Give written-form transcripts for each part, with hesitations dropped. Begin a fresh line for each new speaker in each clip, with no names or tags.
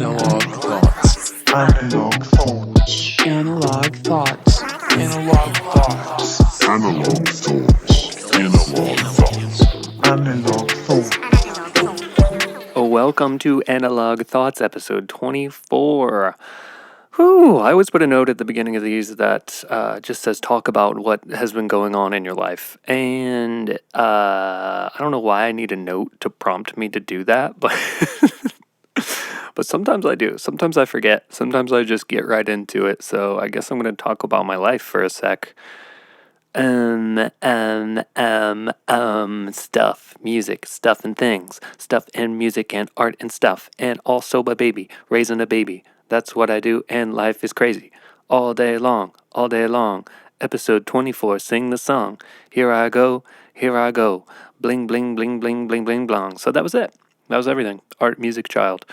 Analog thoughts. Analog thoughts. Analog thoughts. Analog thoughts. Analog thoughts. Analog thoughts. Analog thoughts.
Welcome to Analog Thoughts, episode 24. Whew, I always put a note at the beginning of these that just says talk about what has been going on in your life. And I don't know why I need a note to prompt me to do that, but but sometimes I do. Sometimes I forget. Sometimes I just get right into it. So I guess I'm going to talk about my life for a sec. Stuff, music, stuff and things, stuff and music and art and stuff, and also a baby, raising a baby. That's what I do, and life is crazy. All day long, all day long. Episode 24, sing the song. Here I go, bling, bling, bling, bling, bling, bling, blong. So that was it. That was everything. Art, music, child.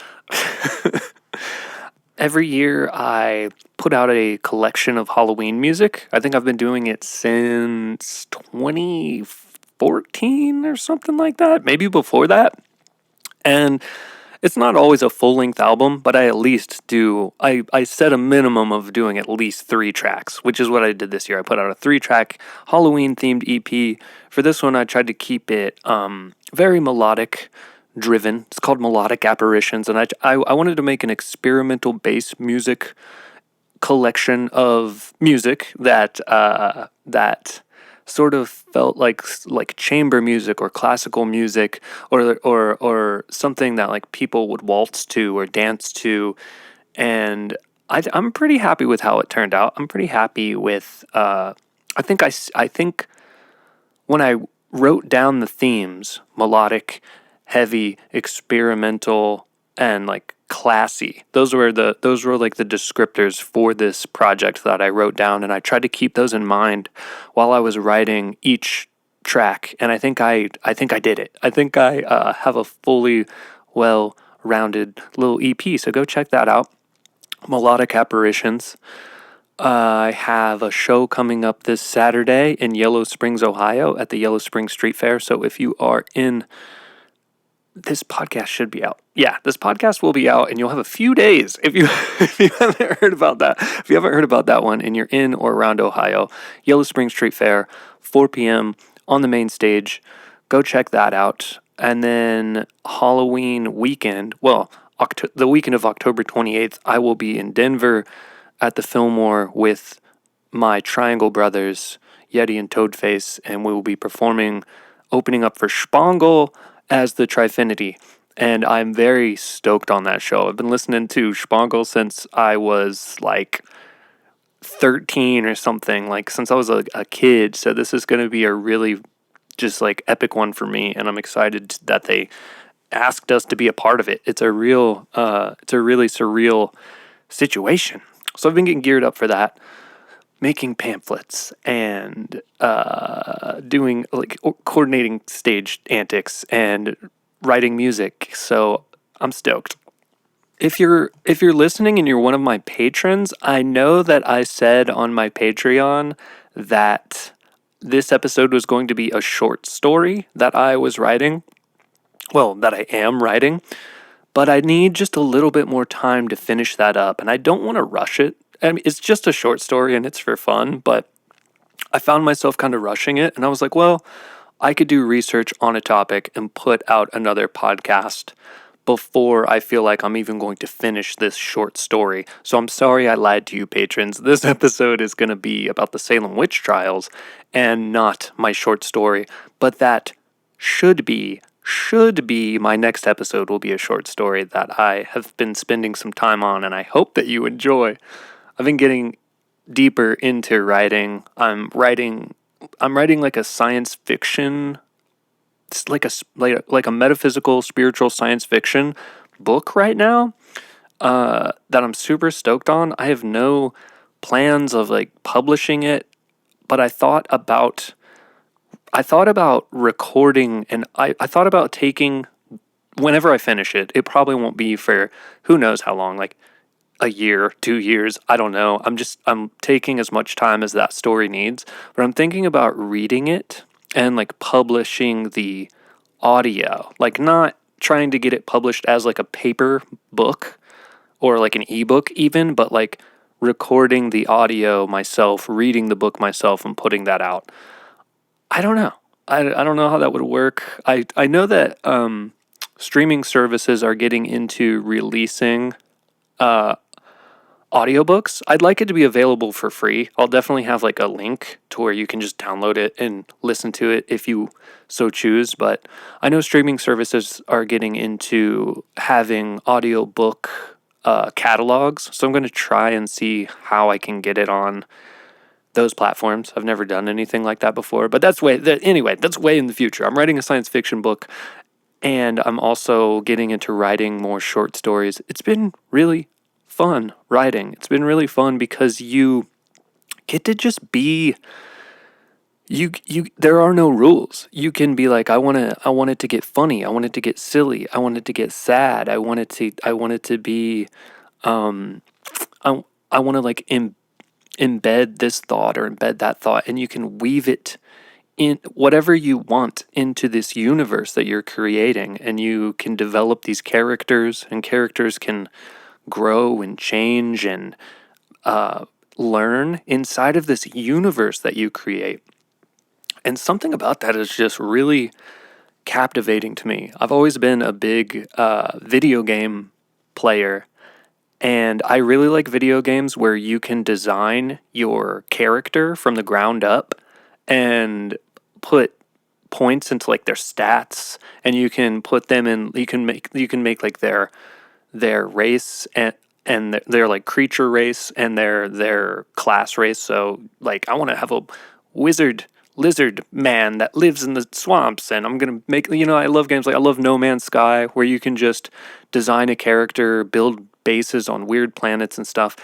Every year I put out a collection of Halloween music. I think I've been doing it since 2014 or something like that. Maybe before that. And it's not always a full-length album, but I at least do... I set a minimum of doing at least 3 tracks, which is what I did this year. I put out a 3-track Halloween-themed EP. For this one, I tried to keep it very melodic driven. It's called Melodic Apparitions, and I wanted to make an experimental bass music collection of music that sort of felt like chamber music or classical music or something that like people would waltz to or dance to, and I'm pretty happy with how it turned out. I'm pretty happy with I think when I wrote down the themes, melodic, heavy, experimental, and like classy. Those were like the descriptors for this project that I wrote down, and I tried to keep those in mind while I was writing each track. And I think I did it. I think I have a fully well-rounded little EP. So go check that out. Melodic Apparitions. I have a show coming up this Saturday in Yellow Springs, Ohio, at the Yellow Springs Street Fair. So if you are in... This podcast should be out. Yeah, this podcast will be out, and you'll have a few days if you haven't heard about that. If you haven't heard about that one, and you're in or around Ohio, Yellow Springs Street Fair, 4 p.m. on the main stage. Go check that out. And then Halloween weekend, the weekend of October 28th, I will be in Denver at the Fillmore with my Triangle Brothers, Yeti and Toadface, and we will be performing, opening up for Spangle as the Trifinity, and I'm very stoked on that show. I've been listening to Spangle since I was like 13 or something, like since I was a kid, so this is going to be a really just like epic one for me, and I'm excited that they asked us to be a part of it. It's a really surreal situation. So I've been getting geared up for that, making pamphlets and doing coordinating stage antics and writing music. So I'm stoked. If you're listening and you're one of my patrons, I know that I said on my Patreon that this episode was going to be a short story that I was writing. Well, that I am writing. But I need just a little bit more time to finish that up, and I don't want to rush it. I mean, it's just a short story and it's for fun, but I found myself kind of rushing it, and I was like, well, I could do research on a topic and put out another podcast before I feel like I'm even going to finish this short story. So I'm sorry I lied to you, patrons. This episode is going to be about the Salem witch trials and not my short story, but that should be my next episode will be a short story that I have been spending some time on, and I hope that you enjoy. I've been getting deeper into writing. I'm writing like a science fiction, like a metaphysical, spiritual science fiction book right now that I'm super stoked on. I have no plans of like publishing it, but I thought about recording, and I thought about taking, whenever I finish it, it probably won't be for who knows how long, like a year, 2 years, I don't know. I'm taking as much time as that story needs, but I'm thinking about reading it and like publishing the audio, like not trying to get it published as like a paper book, or like an ebook even, but like recording the audio myself, reading the book myself, and putting that out. I don't know. I don't know how that would work. I know that streaming services are getting into releasing audiobooks. I'd like it to be available for free. I'll definitely have like a link to where you can just download it and listen to it if you so choose. But I know streaming services are getting into having audiobook catalogs. So I'm going to try and see how I can get it on those platforms. I've never done anything like that before, but that's way in the future. I'm writing a science fiction book, and I'm also getting into writing more short stories. It's been really fun writing. It's been really fun because you get to just be you there are no rules. You can be like, I want it to get funny. I want it to get silly. I want it to get sad. I want it to be I want to like embed this thought or embed that thought, and you can weave it in whatever you want into this universe that you're creating, and you can develop these characters, and characters can grow and change and learn inside of this universe that you create. And something about that is just really captivating to me. I've always been a big video game player, and I really like video games where you can design your character from the ground up and put points into like their stats, and you can put them in, you can make like their race and their like creature race and their class race. So like I want to have a wizard lizard man that lives in the swamps, and I'm going to make, I love games like, I love No Man's Sky, where you can just design a character, build bases on weird planets and stuff.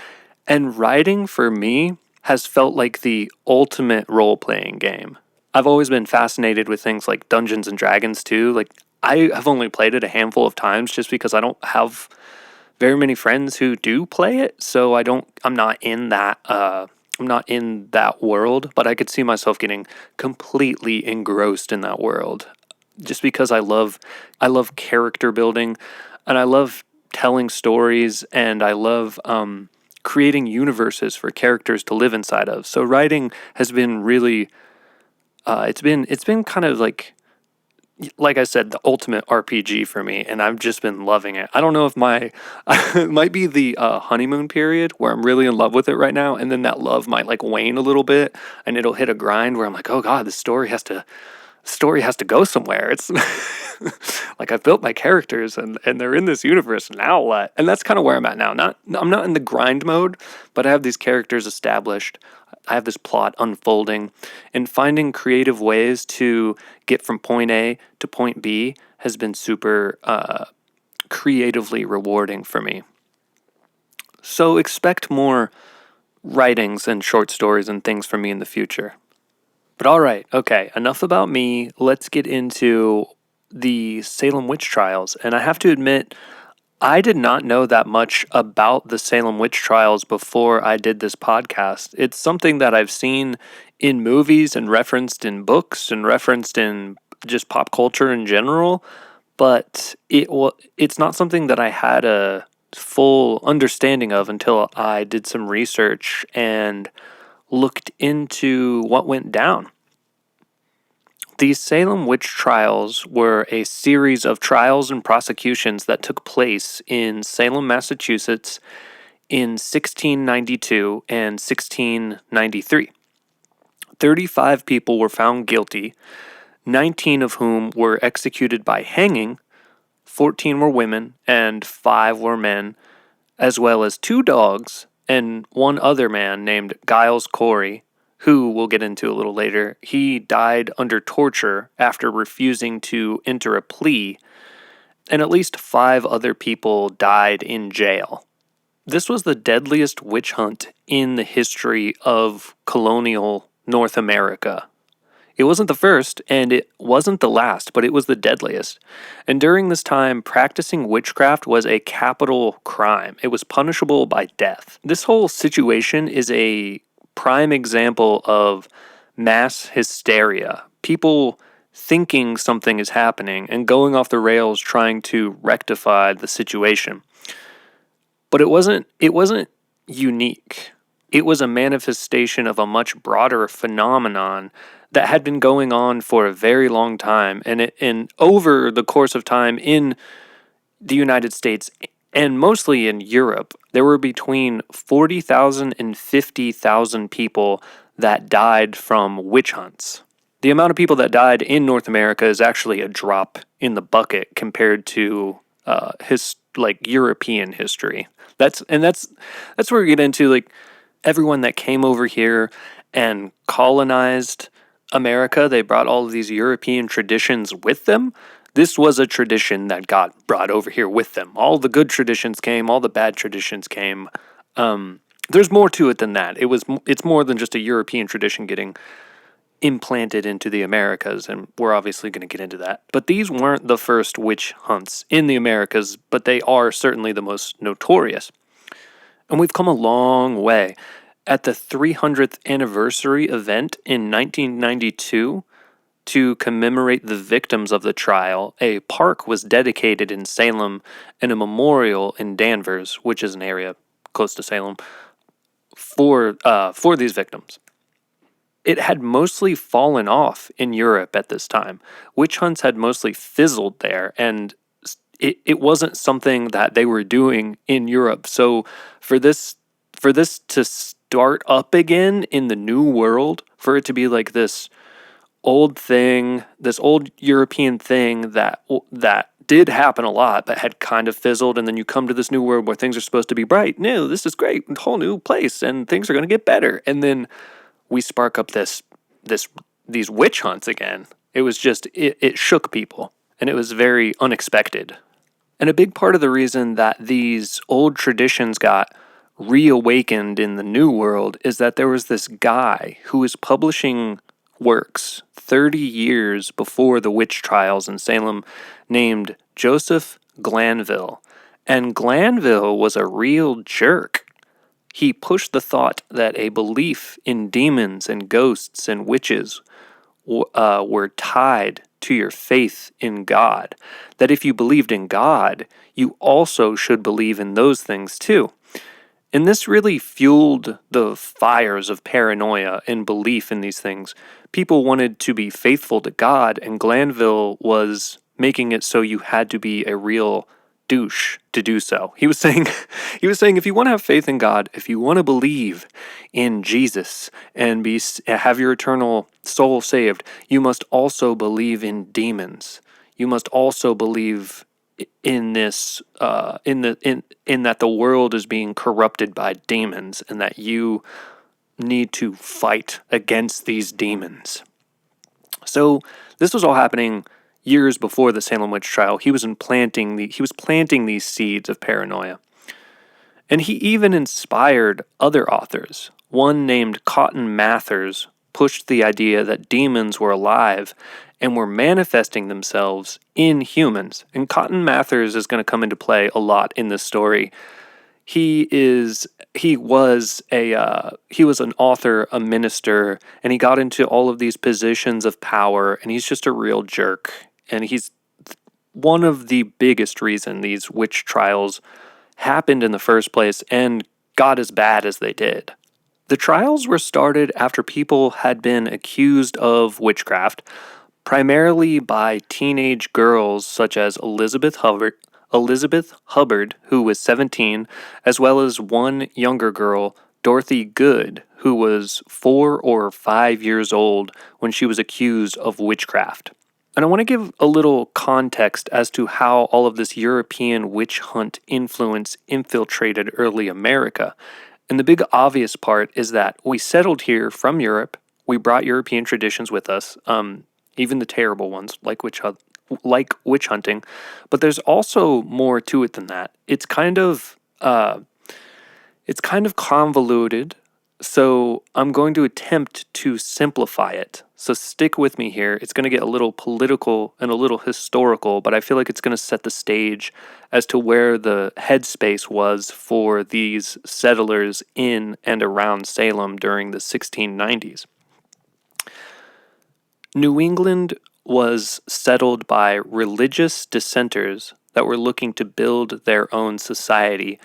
And writing for me has felt like the ultimate role-playing game. I've always been fascinated with things like Dungeons and Dragons too. Like I have only played it a handful of times just because I don't have very many friends who do play it, so I'm not in that world, but I could see myself getting completely engrossed in that world just because I love character building, and I love telling stories, and I love creating universes for characters to live inside of. So writing has been really it's been kind of like I said, the ultimate RPG for me, and I've just been loving it. I don't know if it might be the honeymoon period where I'm really in love with it right now, and then that love might like wane a little bit, and it'll hit a grind where I'm like, oh God, the story has to go somewhere. It's like I've built my characters and they're in this universe. Now what? And that's kind of where I'm at now. I'm not in the grind mode, but I have these characters established. I have this plot unfolding, and finding creative ways to get from point A to point B has been super creatively rewarding for me. So expect more writings and short stories and things from me in the future. But all right, okay, enough about me. Let's get into the Salem witch trials. And I have to admit, I did not know that much about the Salem witch trials before I did this podcast. It's something that I've seen in movies and referenced in books and referenced in just pop culture in general, but it's not something that I had a full understanding of until I did some research and looked into what went down. These Salem witch trials were a series of trials and prosecutions that took place in Salem, Massachusetts in 1692 and 1693. 35 people were found guilty, 19 of whom were executed by hanging, 14 were women, and 5 were men, as well as 2 dogs and one other man named Giles Corey, who we'll get into a little later. He died under torture after refusing to enter a plea, and at least 5 other people died in jail. This was the deadliest witch hunt in the history of colonial North America. It wasn't the first, and it wasn't the last, but it was the deadliest. And during this time, practicing witchcraft was a capital crime. It was punishable by death. This whole situation is a prime example of mass hysteria. People thinking something is happening and going off the rails trying to rectify the situation. But it wasn't unique. It was a manifestation of a much broader phenomenon that had been going on for a very long time, and over the course of time in the United States and mostly in Europe, there were between 40,000 and 50,000 people that died from witch hunts. The amount of people that died in North America is actually a drop in the bucket compared to European history. That's where we get into like everyone that came over here and colonized America. They brought all of these European traditions with them. This was a tradition that got brought over here with them. All the good traditions came, all the bad traditions came. There's more to it than that. It's more than just a European tradition getting implanted into the Americas, and we're obviously going to get into that. But these weren't the first witch hunts in the Americas, but they are certainly the most notorious. And we've come a long way. At the 300th anniversary event in 1992, to commemorate the victims of the trial, a park was dedicated in Salem and a memorial in Danvers, which is an area close to Salem, for these victims. It had mostly fallen off in Europe at this time. Witch hunts had mostly fizzled there, and it wasn't something that they were doing in Europe. So for this to start up again in the New World, for it to be like this old thing, this old European thing that did happen a lot, but had kind of fizzled, and then you come to this new world where things are supposed to be bright. No, this is great, a whole new place, and things are going to get better. And then we spark up these witch hunts again. It was just it shook people, and it was very unexpected. And a big part of the reason that these old traditions got reawakened in the New World is that there was this guy who was publishing works 30 years before the witch trials in Salem named Joseph Glanville. And Glanville was a real jerk. He pushed the thought that a belief in demons and ghosts and witches were tied to your faith in God. That if you believed in God, you also should believe in those things too. And this really fueled the fires of paranoia and belief in these things. People wanted to be faithful to God, and Glanville was making it so you had to be a real douche to do so. He was saying if you want to have faith in God, if you want to believe in Jesus and have your eternal soul saved, you must also believe in demons. You must also believe in this in that the world is being corrupted by demons, and that you need to fight against these demons. So this was all happening years before the Salem witch trial. He was planting these seeds of paranoia. And he even inspired other authors. One named Cotton Mathers pushed the idea that demons were alive and were manifesting themselves in humans. And Cotton Mathers is going to come into play a lot in this story. He was an author, a minister, and he got into all of these positions of power, and he's just a real jerk. And he's one of the biggest reason these witch trials happened in the first place and got as bad as they did. The trials were started after people had been accused of witchcraft, primarily by teenage girls such as Elizabeth Hubbard, who was 17, as well as one younger girl, Dorothy Good, who was 4 or 5 years old when she was accused of witchcraft. And I want to give a little context as to how all of this European witch hunt influence infiltrated early America. And the big obvious part is that we settled here from Europe. We brought European traditions with us, even the terrible ones like witch hunting. But there's also more to it than that. It's kind of convoluted. So I'm going to attempt to simplify it. So stick with me here. It's going to get a little political and a little historical, but I feel like it's going to set the stage as to where the headspace was for these settlers in and around Salem during the 1690s. New England was settled by religious dissenters that were looking to build their own society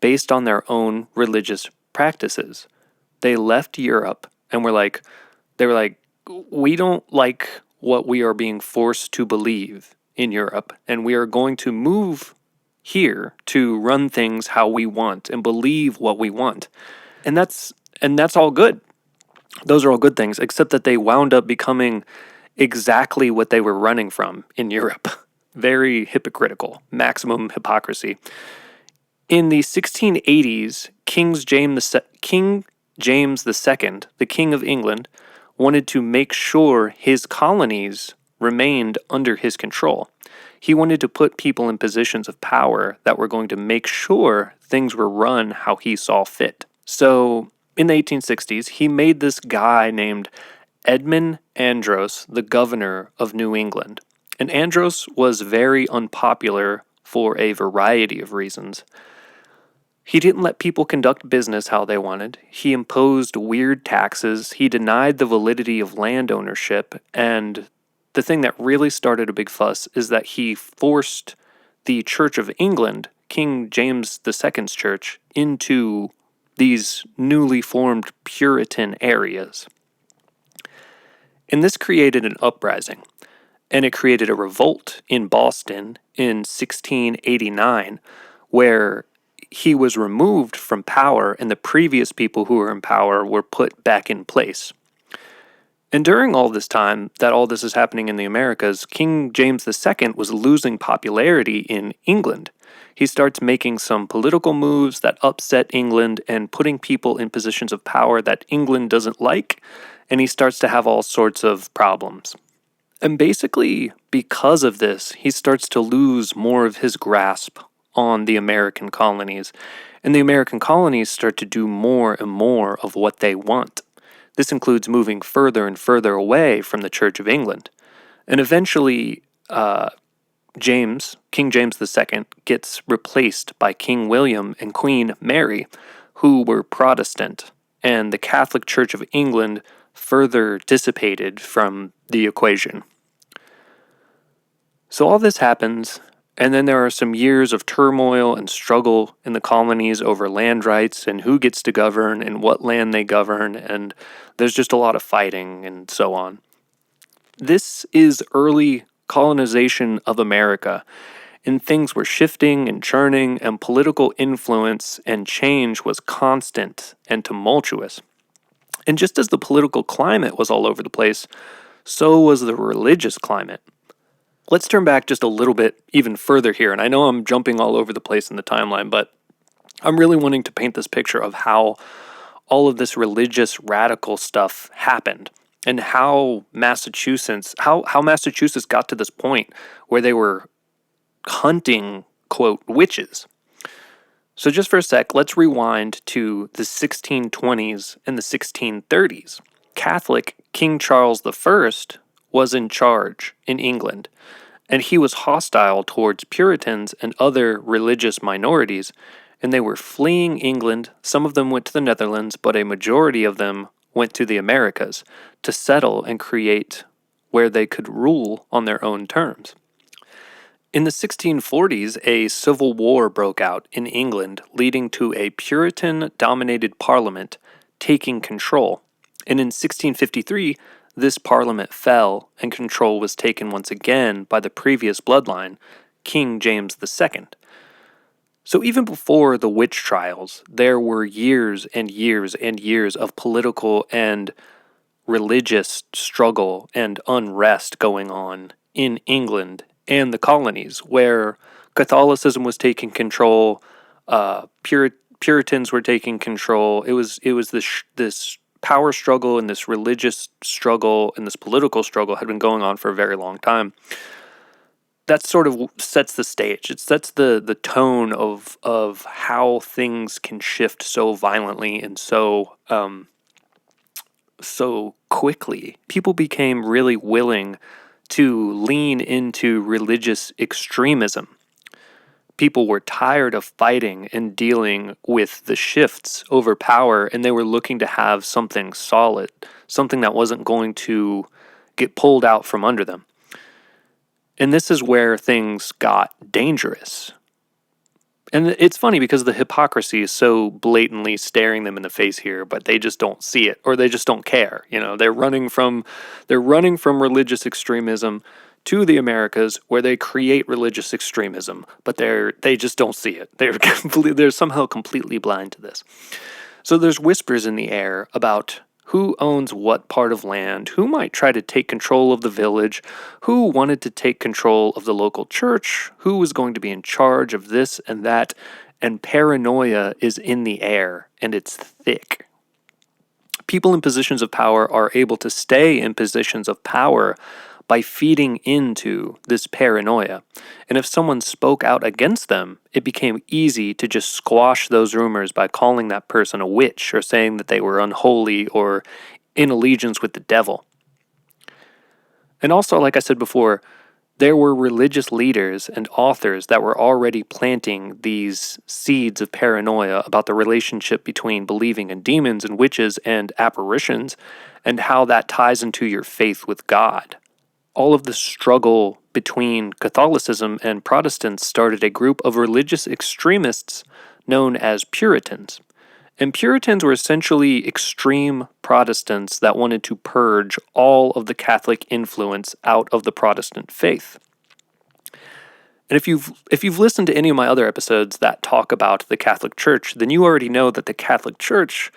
based on their own religious practices. They left Europe and they were like, we don't like what we are being forced to believe in Europe, and we are going to move here to run things how we want and believe what we want. And that's all good. Those are all good things, except that they wound up becoming exactly what they were running from in Europe. Very hypocritical, maximum hypocrisy. In the 1680s, King James II, the King of England, wanted to make sure his colonies remained under his control. He wanted to put people in positions of power that were going to make sure things were run how he saw fit. So in the 1860s, he made this guy named Edmund Andros the governor of New England. And Andros was very unpopular for a variety of reasons. He didn't let people conduct business how they wanted. He imposed weird taxes. He denied the validity of land ownership. And the thing that really started a big fuss is that he forced the Church of England, King James II's church, into these newly formed Puritan areas. And this created an uprising. And it created a revolt in Boston in 1689, where he was removed from power and the previous people who were in power were put back in place. And during all this time that all this is happening in the Americas, King James II was losing popularity in England. He starts making some political moves that upset England and putting people in positions of power that England doesn't like, and he starts to have all sorts of problems. And basically, because of this, he starts to lose more of his grasp on the American colonies, and the American colonies start to do more and more of what they want. This includes moving further and further away from the Church of England. And eventually, King James II, gets replaced by King William and Queen Mary, who were Protestant, and the Catholic Church of England further dissipated from the equation. So all this happens, and then there are some years of turmoil and struggle in the colonies over land rights and who gets to govern and what land they govern, and there's just a lot of fighting and so on. This is early colonization of America, and things were shifting and churning, and political influence and change was constant and tumultuous. And just as the political climate was all over the place, so was the religious climate. Let's turn back just a little bit even further here, and I know I'm jumping all over the place in the timeline, but I'm really wanting to paint this picture of how all of this religious radical stuff happened and how Massachusetts got to this point where they were hunting, quote, witches. So just for a sec, let's rewind to the 1620s and the 1630s. Catholic King Charles I was in charge in England, and he was hostile towards Puritans and other religious minorities, and they were fleeing England. Some of them went to the Netherlands, but a majority of them went to the Americas to settle and create where they could rule on their own terms. In the 1640s, a civil war broke out in England, leading to a Puritan-dominated parliament taking control. And in 1653, this parliament fell, and control was taken once again by the previous bloodline, King James II. So even before the witch trials, there were years and years and years of political and religious struggle and unrest going on in England and the colonies, where Catholicism was taking control, Puritans were taking control. It was this power struggle and this religious struggle and this political struggle had been going on for a very long time. That sort of sets the stage. It sets the tone of how things can shift so violently and so quickly. People became really willing to lean into religious extremism. People were tired of fighting and dealing with the shifts over power, and they were looking to have something solid, something that wasn't going to get pulled out from under them. And this is where things got dangerous. And it's funny because the hypocrisy is so blatantly staring them in the face here, but they just don't see it, or they just don't care. They're running from religious extremism to the Americas, where they create religious extremism, but they just don't see it. They're somehow completely blind to this. So there's whispers in the air about who owns what part of land, who might try to take control of the village, who wanted to take control of the local church, who was going to be in charge of this and that, and paranoia is in the air, and it's thick. People in positions of power are able to stay in positions of power by feeding into this paranoia. And if someone spoke out against them, it became easy to just squash those rumors by calling that person a witch or saying that they were unholy or in allegiance with the devil. And also, like I said before, there were religious leaders and authors that were already planting these seeds of paranoia about the relationship between believing in demons and witches and apparitions and how that ties into your faith with God. All of the struggle between Catholicism and Protestants started a group of religious extremists known as Puritans. And Puritans were essentially extreme Protestants that wanted to purge all of the Catholic influence out of the Protestant faith. And if you've listened to any of my other episodes that talk about the Catholic Church, then you already know that the Catholic Church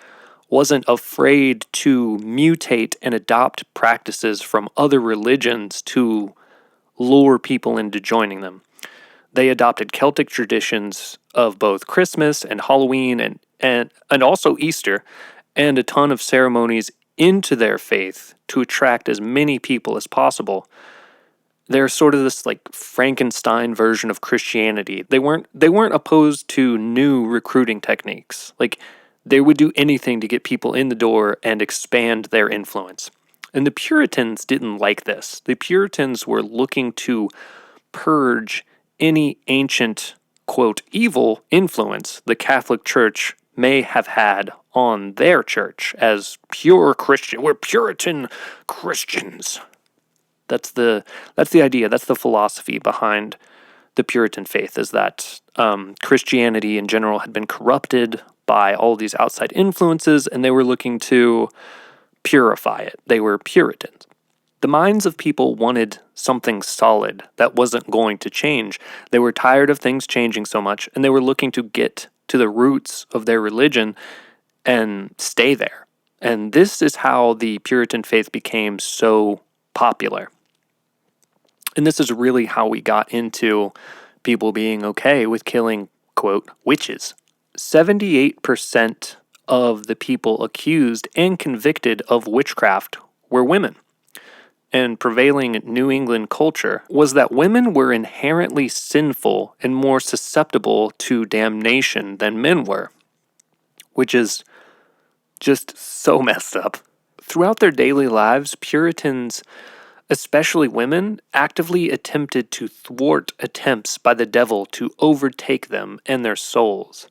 wasn't afraid to mutate and adopt practices from other religions to lure people into joining them. They adopted Celtic traditions of both Christmas and Halloween and also Easter, and a ton of ceremonies into their faith to attract as many people as possible. They're sort of this like Frankenstein version of Christianity. They weren't opposed to new recruiting techniques. Like, they would do anything to get people in the door and expand their influence. And the Puritans didn't like this. The Puritans were looking to purge any ancient, quote, evil influence the Catholic Church may have had on their church as pure Christian. We're Puritan Christians. That's the idea. That's the philosophy behind the Puritan faith, is that Christianity in general had been corrupted by all these outside influences, and they were looking to purify it. They were Puritans. The minds of people wanted something solid that wasn't going to change. They were tired of things changing so much, and they were looking to get to the roots of their religion and stay there. And this is how the Puritan faith became so popular. And this is really how we got into people being okay with killing, quote, witches. 78% of the people accused and convicted of witchcraft were women. And prevailing New England culture was that women were inherently sinful and more susceptible to damnation than men were, which is just so messed up. Throughout their daily lives, Puritans, especially women, actively attempted to thwart attempts by the devil to overtake them and their souls.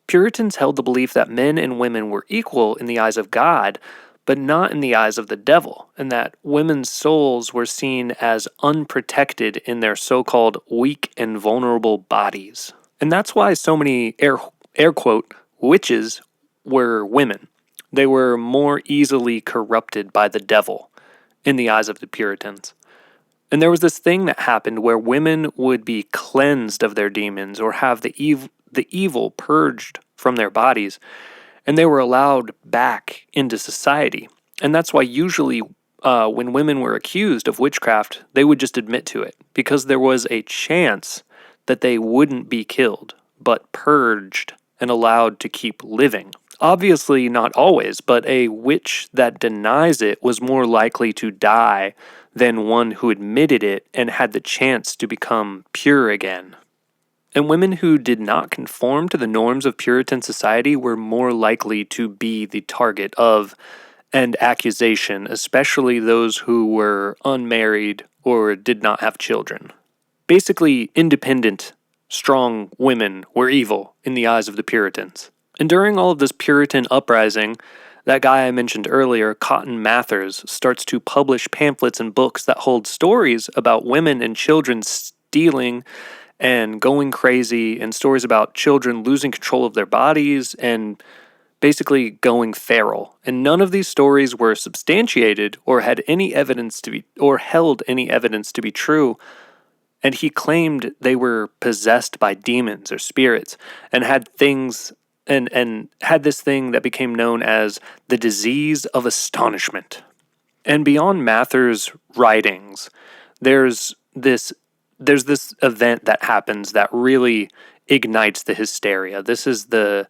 Puritans held the belief that men and women were equal in the eyes of God, but not in the eyes of the devil, and that women's souls were seen as unprotected in their so-called weak and vulnerable bodies. And that's why so many air quote witches were women. They were more easily corrupted by the devil in the eyes of the Puritans. And there was this thing that happened where women would be cleansed of their demons or have the evil purged from their bodies, and they were allowed back into society. And that's why usually when women were accused of witchcraft, they would just admit to it, because there was a chance that they wouldn't be killed, but purged and allowed to keep living. Obviously not always, but a witch that denies it was more likely to die than one who admitted it and had the chance to become pure again. And women who did not conform to the norms of Puritan society were more likely to be the target of an accusation, especially those who were unmarried or did not have children. Basically, independent, strong women were evil in the eyes of the Puritans. And during all of this Puritan uprising, that guy I mentioned earlier, Cotton Mathers, starts to publish pamphlets and books that hold stories about women and children stealing and going crazy, and stories about children losing control of their bodies and basically going feral. And none of these stories were substantiated or had any evidence to be, or held any evidence to be true. And he claimed they were possessed by demons or spirits and had things and had this thing that became known as the disease of astonishment. And beyond Mather's writings, there's this event that happens that really ignites the hysteria. This is the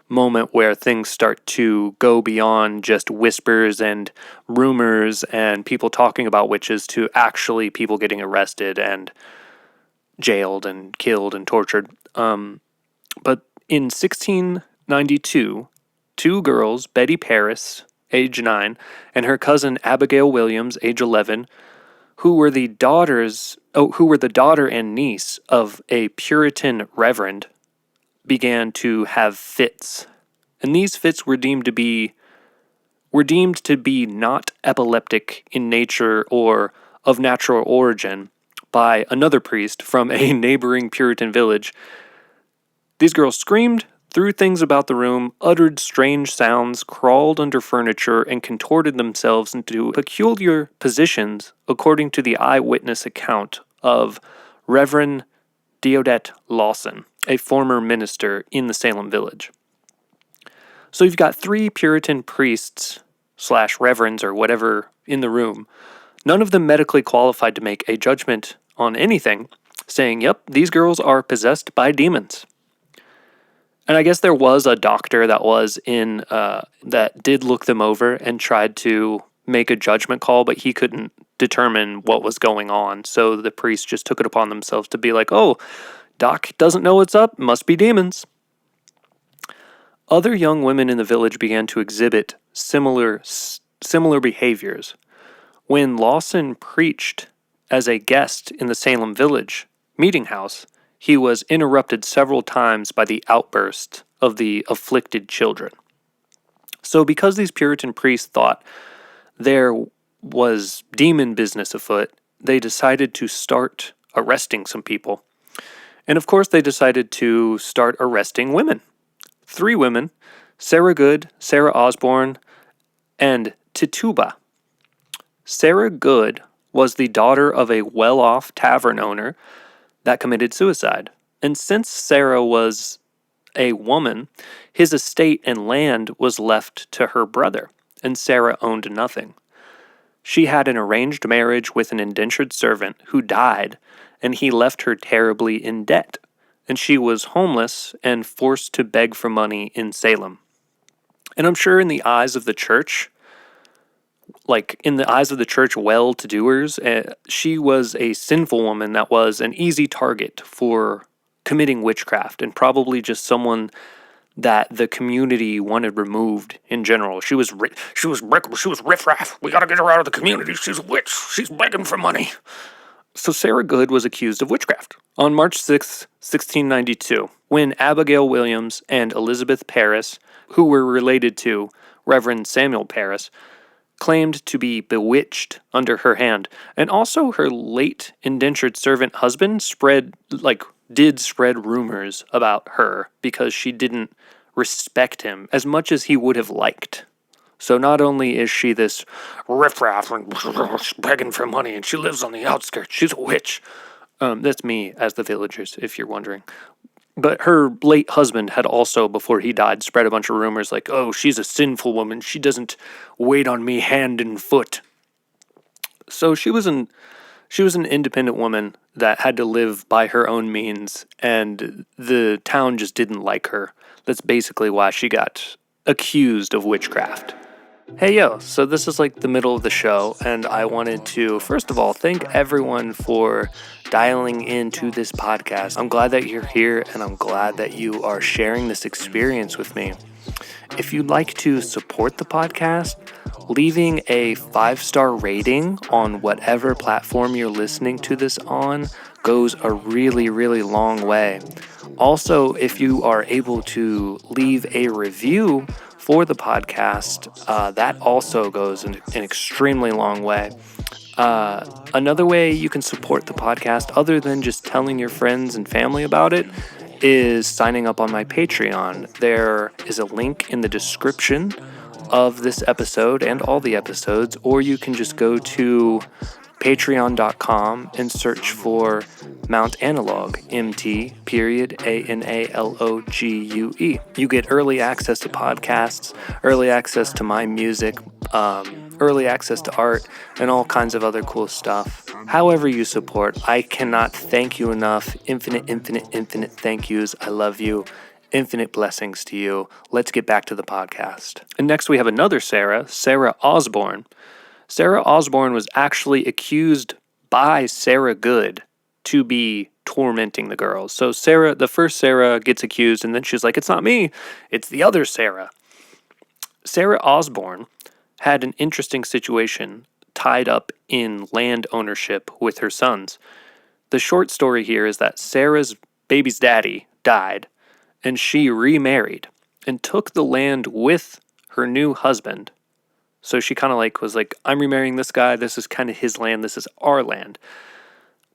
moment where things start to go beyond just whispers and rumors and people talking about witches to actually people getting arrested and jailed and killed and tortured. But in 1692, two girls, Betty Paris, age 9, and her cousin Abigail Williams, age 11, who were the daughter and niece of a Puritan reverend, began to have fits. And these fits were deemed to be not epileptic in nature or of natural origin by another priest from a neighboring Puritan village. These girls screamed, threw things about the room, uttered strange sounds, crawled under furniture, and contorted themselves into peculiar positions, according to the eyewitness account of Reverend Deodat Lawson, a former minister in the Salem village. So you've got 3 Puritan priests / reverends or whatever in the room, none of them medically qualified to make a judgment on anything, saying, yep, these girls are possessed by demons. And I guess there was a doctor that was in, that did look them over and tried to make a judgment call, but he couldn't determine what was going on. So the priests just took it upon themselves to be like, oh, Doc doesn't know what's up, must be demons. Other young women in the village began to exhibit similar behaviors. When Lawson preached as a guest in the Salem village meeting house, he was interrupted several times by the outburst of the afflicted children. So because these Puritan priests thought there was demon business afoot, they decided to start arresting some people. And of course, they decided to start arresting women. 3 women, Sarah Good, Sarah Osborne, and Tituba. Sarah Good was the daughter of a well-off tavern owner that committed suicide. And since Sarah was a woman, his estate and land was left to her brother, and Sarah owned nothing. She had an arranged marriage with an indentured servant who died, and he left her terribly in debt, and she was homeless and forced to beg for money in Salem. And I'm sure in the eyes of the church, well-to-doers, she was a sinful woman that was an easy target for committing witchcraft and probably just someone that the community wanted removed in general. She was riffraff. We gotta get her out of the community. She's a witch. She's begging for money. So Sarah Good was accused of witchcraft. On March 6, 1692, when Abigail Williams and Elizabeth Paris, who were related to Reverend Samuel Paris, claimed to be bewitched under her hand, and also her late indentured servant husband did spread rumors about her because she didn't respect him as much as he would have liked. So not only is she this riffraff and begging for money and she lives on the outskirts, she's a witch. That's me as the villagers, if you're wondering. But her late husband had also, before he died, spread a bunch of rumors like, oh, she's a sinful woman. She doesn't wait on me hand and foot. So she was an independent woman that had to live by her own means, and the town just didn't like her. That's basically why she got accused of witchcraft. Hey yo, so this is like the middle of the show, and I wanted to, first of all, thank everyone for dialing into this podcast. I'm glad that you're here, and I'm glad that you are sharing this experience with me. If you'd like to support the podcast, leaving a 5-star rating on whatever platform you're listening to this on goes a really, really long way. Also, if you are able to leave a review for the podcast, that also goes an extremely long way. Another way you can support the podcast, other than just telling your friends and family about it, is signing up on my Patreon. There is a link in the description of this episode and all the episodes, or you can just go to patreon.com and search for Mount Analogue, MT.ANALOGUE. You get early access to podcasts, early access to my music, early access to art, and all kinds of other cool stuff. However you support, I cannot thank you enough. Infinite thank yous. I love you. Infinite blessings to you. Let's get back to the podcast. And next we have another Sarah Osborne. Sarah Osborne was actually accused by Sarah Good to be tormenting the girls. So the first Sarah gets accused, and then she's like, it's not me, it's the other Sarah. Sarah Osborne had an interesting situation tied up in land ownership with her sons. The short story here is that Sarah's baby's daddy died, and she remarried and took the land with her new husband. So she kind of was like, I'm remarrying this guy. This is kind of his land. This is our land.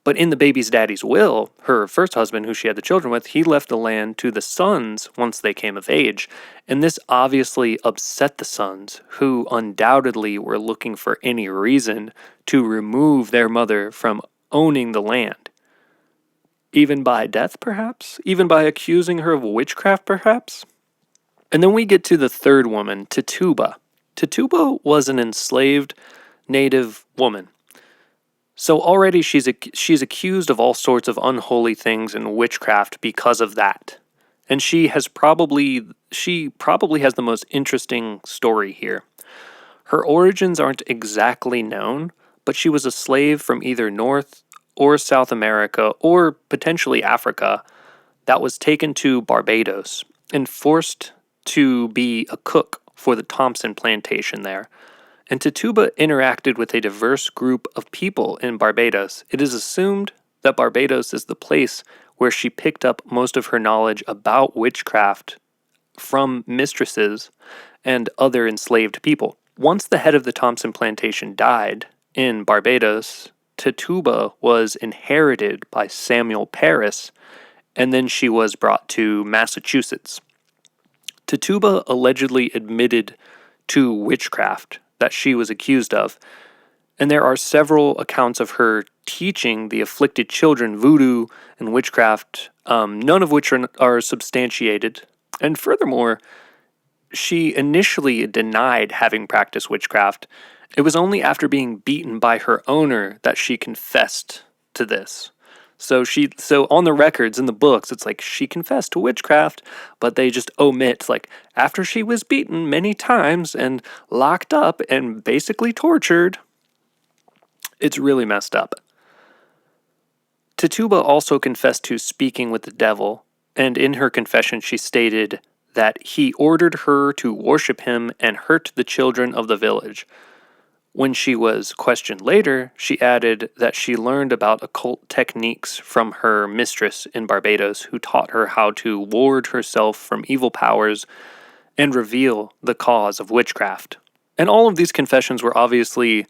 But in the baby's daddy's will, her first husband, who she had the children with, he left the land to the sons once they came of age. And this obviously upset the sons, who undoubtedly were looking for any reason to remove their mother from owning the land. Even by death, perhaps? Even by accusing her of witchcraft, perhaps? And then we get to the third woman, Tituba. Tituba was an enslaved native woman. So already she's accused of all sorts of unholy things and witchcraft because of that. And she probably has the most interesting story here. Her origins aren't exactly known, but she was a slave from either North or South America or potentially Africa that was taken to Barbados and forced to be a cook for the Thompson plantation there. And Tituba interacted with a diverse group of people in Barbados. It is assumed that Barbados is the place where she picked up most of her knowledge about witchcraft from mistresses and other enslaved people. Once the head of the Thompson plantation died in Barbados, Tituba was inherited by Samuel Parris, and then she was brought to Massachusetts. Tituba allegedly admitted to witchcraft that she was accused of, and there are several accounts of her teaching the afflicted children voodoo and witchcraft, none of which are substantiated. And furthermore, she initially denied having practiced witchcraft. It was only after being beaten by her owner that she confessed to this. So on the records in the books, it's like she confessed to witchcraft, but they just omit after she was beaten many times and locked up and basically tortured. It's really messed up. Tituba also confessed to speaking with the devil, and in her confession she stated that he ordered her to worship him and hurt the children of the village. When she was questioned later, she added that she learned about occult techniques from her mistress in Barbados, who taught her how to ward herself from evil powers and reveal the cause of witchcraft. And all of these confessions were obviously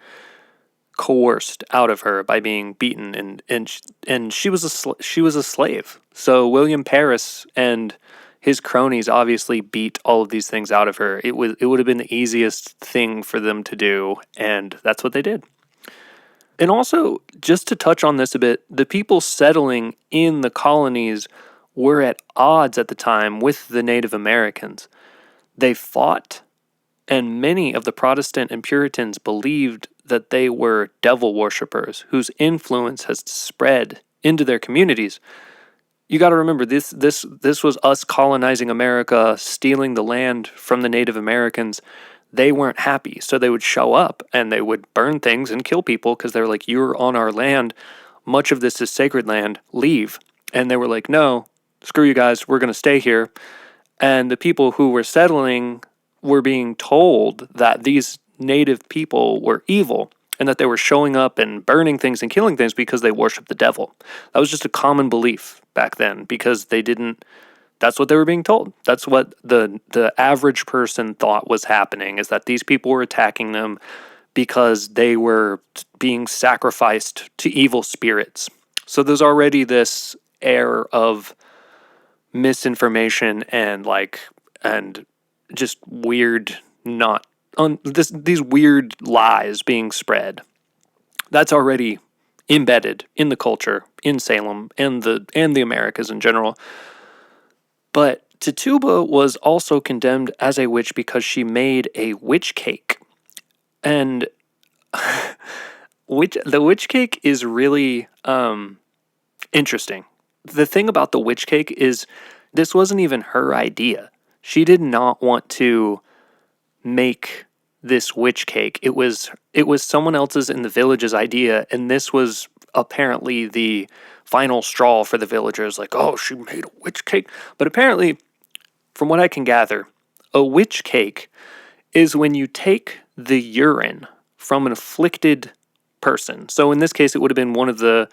coerced out of her by being beaten, and she was a slave. So William Parris and his cronies obviously beat all of these things out of her. It would have been the easiest thing for them to do, and that's what they did. And also, just to touch on this a bit, the people settling in the colonies were at odds at the time with the Native Americans. They fought, and many of the Protestant and Puritans believed that they were devil worshippers whose influence has spread into their communities. You got to remember, this was us colonizing America, stealing the land from the Native Americans. They weren't happy, so they would show up and they would burn things and kill people because they were like, you're on our land. Much of this is sacred land. Leave. And they were like, no, screw you guys. We're going to stay here. And the people who were settling were being told that these native people were evil and that they were showing up and burning things and killing things because they worshiped the devil. That was just a common belief back then because that's what they were being told. That's what the average person thought was happening, is that these people were attacking them because they were being sacrificed to evil spirits. So there's already this air of misinformation and just weird these weird lies being spread. That's already embedded in the culture in Salem and the Americas in general. But Tituba was also condemned as a witch because she made a witch cake. And the witch cake is really interesting. The thing about the witch cake is this wasn't even her idea. She did not want to make this witch cake. It was someone else's in the village's idea, and this was apparently the final straw for the villagers. Like, oh, she made a witch cake. But apparently, from what I can gather, a witch cake is when you take the urine from an afflicted person. So in this case, it would have been one of the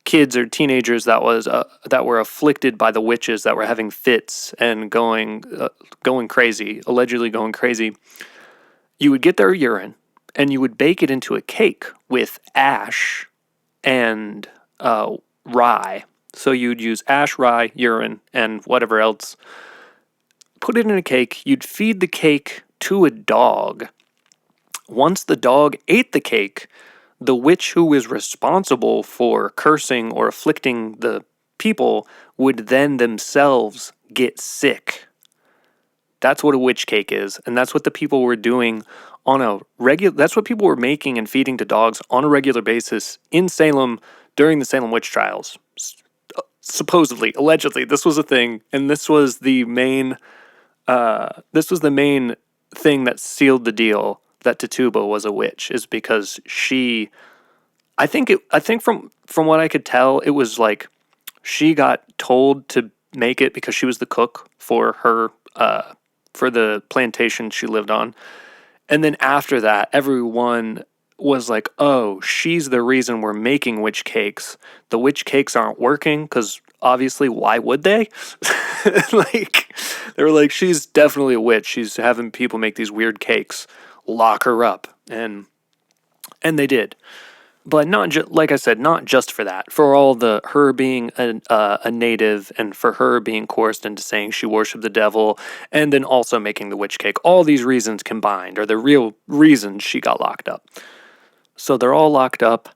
kids or teenagers that were afflicted by the witches, that were having fits and going crazy, allegedly going crazy. You would get their urine and you would bake it into a cake with ash and rye. So you'd use ash, rye, urine, and whatever else. Put it in a cake. You'd feed the cake to a dog. Once the dog ate the cake, the witch who was responsible for cursing or afflicting the people would then themselves get sick. That's what a witch cake is, and that's what the people were doing that's what people were making and feeding to dogs on a regular basis in Salem during the Salem witch trials. Supposedly, allegedly, this was a thing, and this was the main thing that sealed the deal that Tituba was a witch, is because I think from what I could tell, it was like she got told to make it because she was the cook for her for the plantation she lived on. And then after that, everyone was like, oh, she's the reason we're making witch cakes. The witch cakes aren't working because obviously, why would they? They were like, she's definitely a witch. She's having people make these weird cakes. Lock her up. And they did. But like I said, not just for that. For all her being a native, and for her being coerced into saying she worshipped the devil, and then also making the witch cake. All these reasons combined are the real reasons she got locked up. So they're all locked up,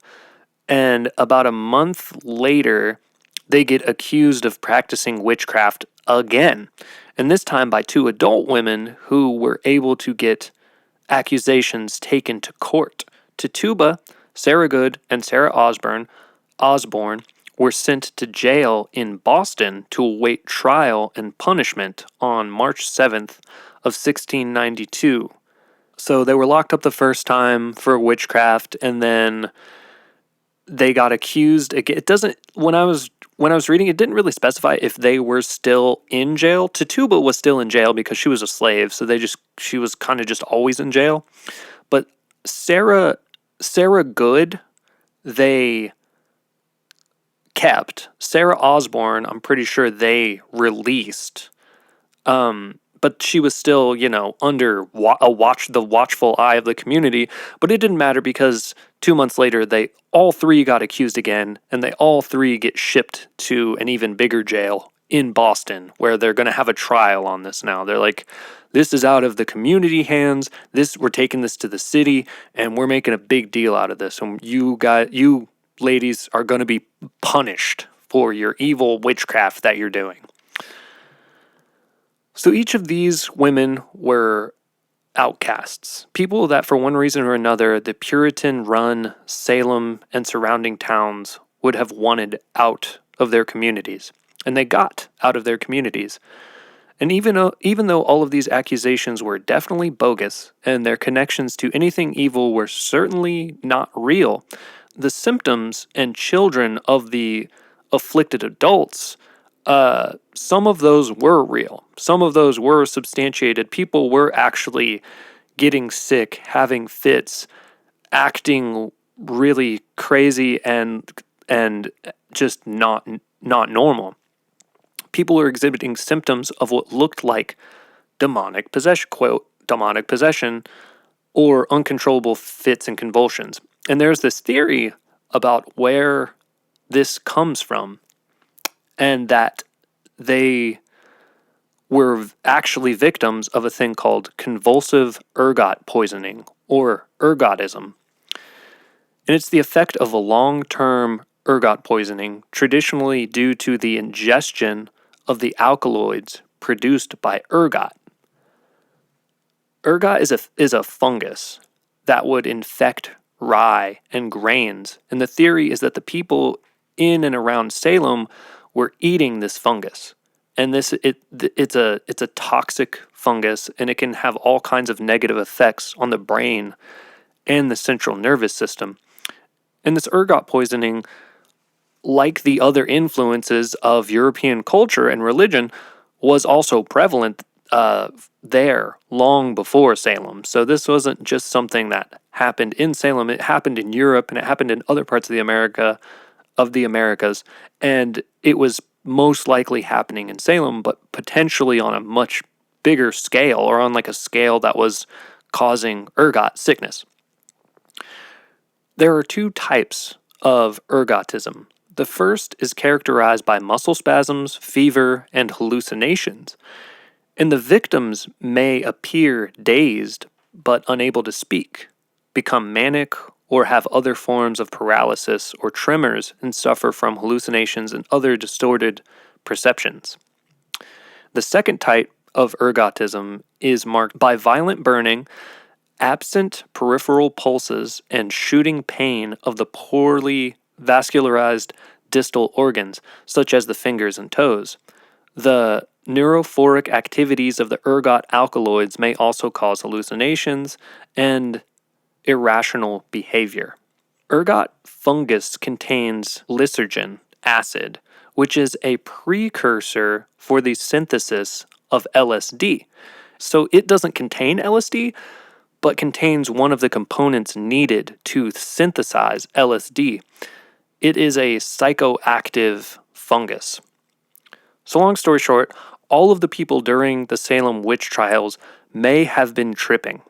and about a month later, they get accused of practicing witchcraft again. And this time by two adult women who were able to get accusations taken to court. Tituba, Sarah Good, and Sarah Osborne were sent to jail in Boston to await trial and punishment on March 7th of 1692. So they were locked up the first time for witchcraft, and then they got accused again. It doesn't. When I was reading, it didn't really specify if they were still in jail. Tituba was still in jail because she was a slave, so she was kind of just always in jail. But Sarah Good, they kept. Sarah Osborne, I'm pretty sure they released. But she was still, under the watchful eye of the community. But it didn't matter because 2 months later, they all three got accused again, and they all three get shipped to an even bigger jail in Boston, where they're going to have a trial on this now. They're like, this is out of the community hands. We're taking this to the city, and we're making a big deal out of this. And you ladies are going to be punished for your evil witchcraft that you're doing. So each of these women were outcasts, people that for one reason or another, the Puritan-run Salem and surrounding towns would have wanted out of their communities. And they got out of their communities. And even though all of these accusations were definitely bogus and their connections to anything evil were certainly not real, the symptoms and children of the afflicted adults, some of those were real. Some of those were substantiated. People were actually getting sick, having fits, acting really crazy and just not normal. People were exhibiting symptoms of what looked like demonic possession, quote, demonic possession, or uncontrollable fits and convulsions. And there's this theory about where this comes from, and that they were actually victims of a thing called convulsive ergot poisoning, or ergotism. And it's the effect of a long-term ergot poisoning, traditionally due to the ingestion of the alkaloids produced by ergot. Ergot is a fungus that would infect rye and grains, and the theory is that the people in and around Salem were eating this fungus. And it's a toxic fungus, and it can have all kinds of negative effects on the brain and the central nervous system. And this ergot poisoning, like the other influences of European culture and religion, was also prevalent there long before Salem. So this wasn't just something that happened in Salem. It happened in Europe, and it happened in other parts of the Americas, and it was most likely happening in Salem, but potentially on a much bigger scale, or on like a scale that was causing ergot sickness. There are two types of ergotism. The first is characterized by muscle spasms, fever, and hallucinations. And the victims may appear dazed but unable to speak, become manic, or have other forms of paralysis or tremors and suffer from hallucinations and other distorted perceptions. The second type of ergotism is marked by violent burning, absent peripheral pulses, and shooting pain of the poorly vascularized distal organs, such as the fingers and toes. The neurophoric activities of the ergot alkaloids may also cause hallucinations and irrational behavior. Ergot fungus contains lysergin acid, which is a precursor for the synthesis of LSD. So it doesn't contain LSD, but contains one of the components needed to synthesize LSD. It is a psychoactive fungus. So long story short, all of the people during the Salem witch trials may have been tripping.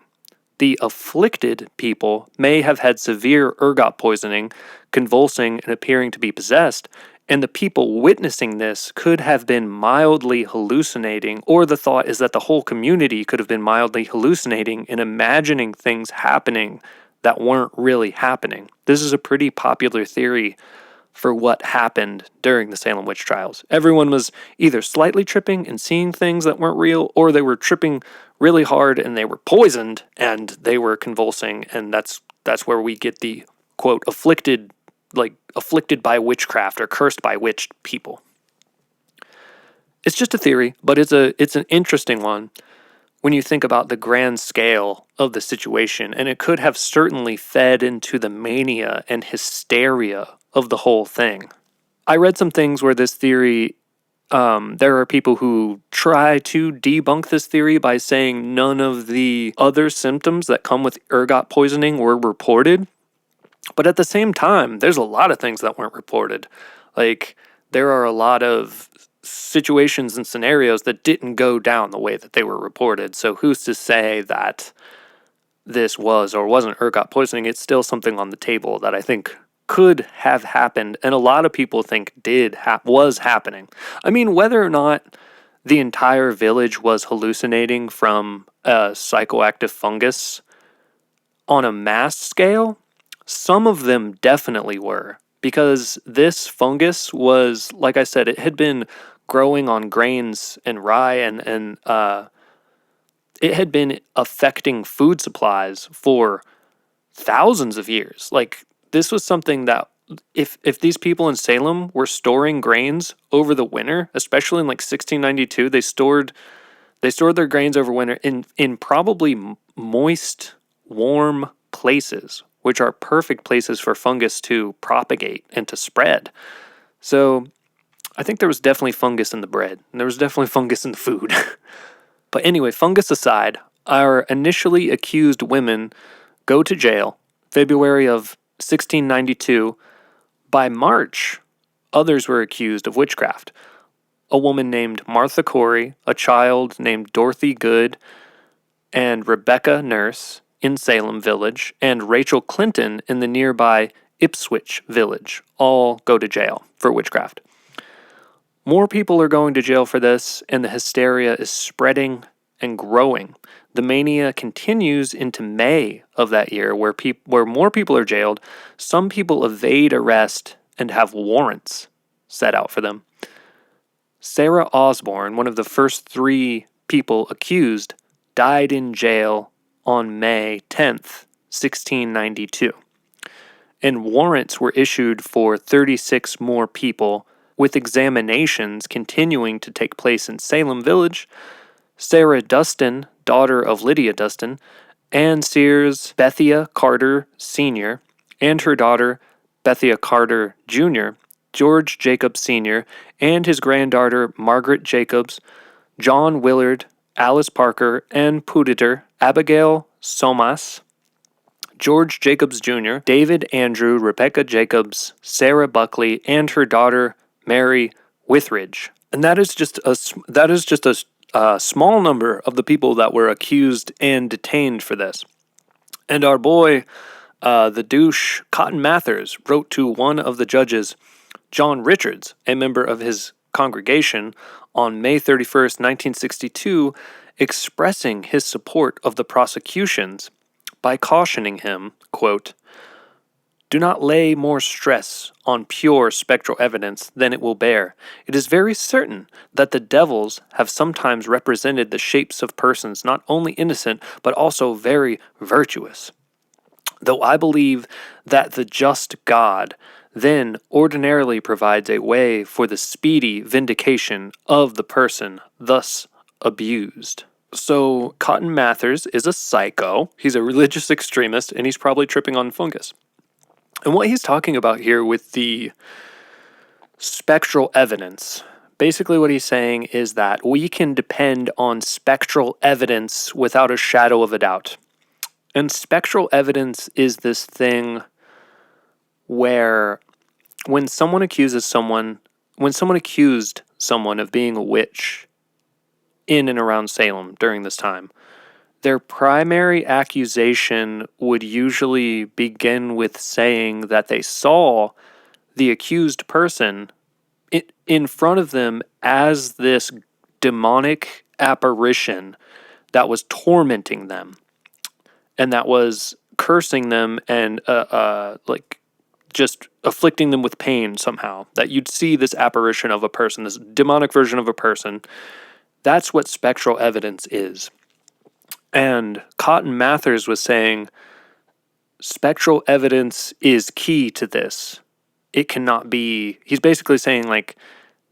The afflicted people may have had severe ergot poisoning, convulsing, and appearing to be possessed, and the people witnessing this could have been mildly hallucinating, or the thought is that the whole community could have been mildly hallucinating and imagining things happening that weren't really happening. This is a pretty popular theory for what happened during the Salem witch trials. Everyone was either slightly tripping and seeing things that weren't real, or they were tripping really hard and they were poisoned and they were convulsing, and that's where we get the quote afflicted by witchcraft or cursed by witch people. It's just a theory, but it's an interesting one when you think about the grand scale of the situation, and it could have certainly fed into the mania and hysteria of the whole thing. I read some things where this theory, there are people who try to debunk this theory by saying none of the other symptoms that come with ergot poisoning were reported. But at the same time, there's a lot of things that weren't reported. Like, there are a lot of situations and scenarios that didn't go down the way that they were reported. So who's to say that this was or wasn't ergot poisoning? It's still something on the table that I think could have happened, and a lot of people think was happening. I mean, whether or not the entire village was hallucinating from a psychoactive fungus on a mass scale, some of them definitely were, because this fungus was, like I said, it had been growing on grains and rye, and it had been affecting food supplies for thousands of years. Like, this was something that if these people in Salem were storing grains over the winter, especially in like 1692, they stored their grains over winter in probably moist, warm places, which are perfect places for fungus to propagate and to spread. So I think there was definitely fungus in the bread, and there was definitely fungus in the food. But anyway, fungus aside, our initially accused women go to jail February of 1692. By March, others were accused of witchcraft. A woman named Martha Corey, a child named Dorothy Good, and Rebecca Nurse in Salem Village and Rachel Clinton in the nearby Ipswich Village all go to jail for witchcraft. More people are going to jail for this, and the hysteria is spreading and growing. The mania continues into May of that year, where more people are jailed. Some people evade arrest and have warrants set out for them. Sarah Osborne, one of the first 3 people accused, died in jail on May 10th, 1692. And warrants were issued for 36 more people, with examinations continuing to take place in Salem Village. Sarah Dustin, daughter of Lydia Dustin, Anne Sears, Bethia Carter Sr., and her daughter Bethia Carter Jr., George Jacobs Sr., and his granddaughter Margaret Jacobs, John Willard, Alice Parker, and Puditer, Abigail Somas, George Jacobs Jr., David Andrew, Rebecca Jacobs, Sarah Buckley, and her daughter Mary Withridge. And that is just a small number of the people that were accused and detained for this. And our boy, the douche Cotton Mathers, wrote to one of the judges, John Richards, a member of his congregation, on May 31st, 1962, expressing his support of the prosecutions by cautioning him, quote, "Do not lay more stress on pure spectral evidence than it will bear. It is very certain that the devils have sometimes represented the shapes of persons not only innocent, but also very virtuous. Though I believe that the just God then ordinarily provides a way for the speedy vindication of the person thus abused." So Cotton Mathers is a psycho. He's a religious extremist, and he's probably tripping on fungus. And what he's talking about here with the spectral evidence, basically what he's saying is that we can depend on spectral evidence without a shadow of a doubt. And spectral evidence is this thing where when someone accused someone of being a witch in and around Salem during this time, their primary accusation would usually begin with saying that they saw the accused person in front of them as this demonic apparition that was tormenting them and that was cursing them and just afflicting them with pain somehow. That you'd see this apparition of a person, this demonic version of a person. That's what spectral evidence is. And Cotton Mathers was saying spectral evidence is key to this. It cannot be, he's basically saying like,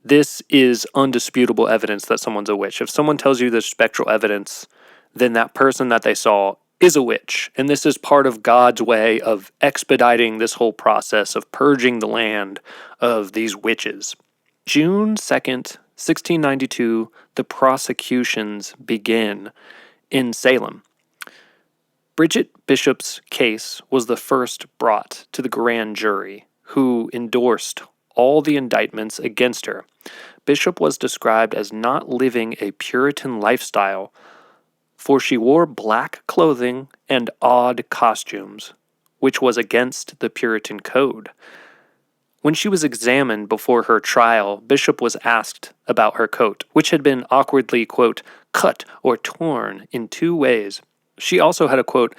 this is undisputable evidence that someone's a witch. If someone tells you there's spectral evidence, then that person that they saw is a witch. And this is part of God's way of expediting this whole process of purging the land of these witches. June 2nd, 1692, the prosecutions begin in Salem. Bridget Bishop's case was the first brought to the grand jury, who endorsed all the indictments against her. Bishop was described as not living a Puritan lifestyle, for she wore black clothing and odd costumes, which was against the Puritan code. When she was examined before her trial, Bishop was asked about her coat, which had been awkwardly, quote, cut or torn in 2 ways. She also had a, quote,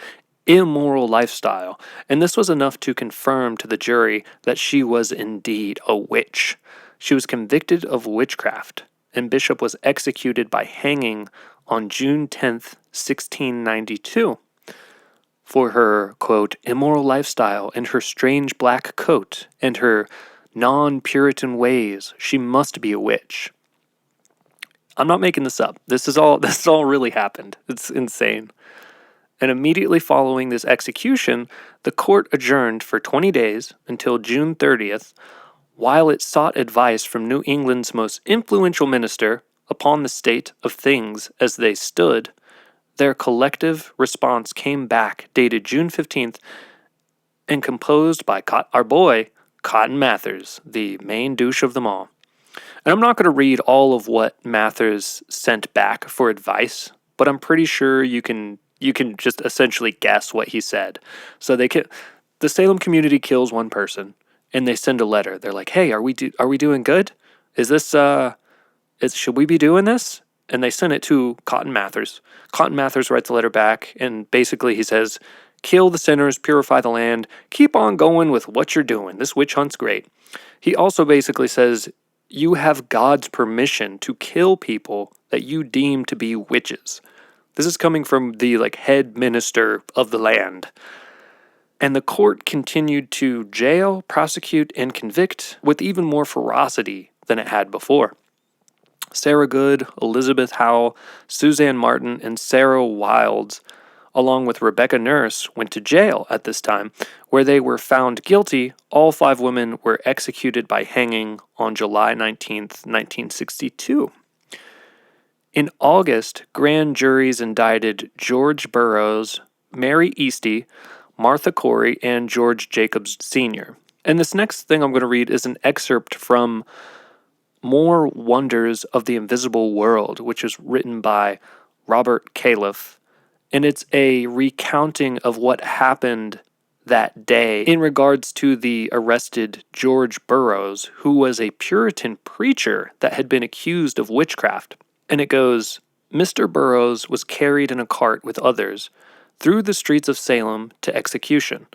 immoral lifestyle, and this was enough to confirm to the jury that she was indeed a witch. She was convicted of witchcraft, and Bishop was executed by hanging on June 10th, 1692. For her, quote, immoral lifestyle and her strange black coat and her non-Puritan ways, she must be a witch. I'm not making this up. This is all really happened. It's insane. And immediately following this execution, the court adjourned for 20 days until June 30th, while it sought advice from New England's most influential minister upon the state of things as they stood. Their collective response came back, dated June 15th, and composed by our boy, Cotton Mathers, the main douche of them all. And I'm not going to read all of what Mathers sent back for advice, but I'm pretty sure you can you can just essentially guess what he said. So the Salem community kills one person, and they send a letter. They're like, "Hey, are we doing good? Is this should we be doing this?" And they send it to Cotton Mathers. Cotton Mathers writes a letter back, and basically he says, "Kill the sinners, purify the land, keep on going with what you're doing. This witch hunt's great." He also basically says, "You have God's permission to kill people that you deem to be witches." This is coming from the head minister of the land. And the court continued to jail, prosecute, and convict with even more ferocity than it had before. Sarah Good, Elizabeth Howell, Suzanne Martin, and Sarah Wilds, along with Rebecca Nurse, went to jail at this time, where they were found guilty. All 5 women were executed by hanging on July 19th, 1962. In August, grand juries indicted George Burroughs, Mary Easty, Martha Corey, and George Jacobs Sr. And this next thing I'm going to read is an excerpt from More Wonders of the Invisible World, which is written by Robert Califf. And it's a recounting of what happened that day in regards to the arrested George Burroughs, who was a Puritan preacher that had been accused of witchcraft. And it goes, "Mr. Burroughs was carried in a cart with others through the streets of Salem to execution.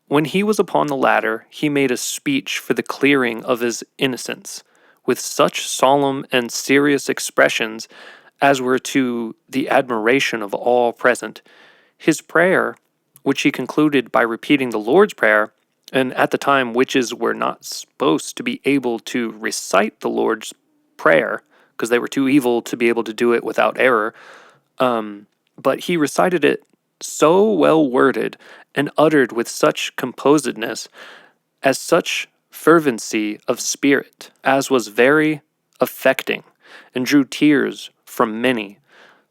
When he was upon the ladder, he made a speech for the clearing of his innocence, with such solemn and serious expressions as were to the admiration of all present. His prayer, which he concluded by repeating the Lord's Prayer, and at the time witches were not supposed to be able to recite the Lord's Prayer, because they were too evil to be able to do it without error, but he recited it so well worded and uttered with such composedness, as such fervency of spirit, as was very affecting, and drew tears from many,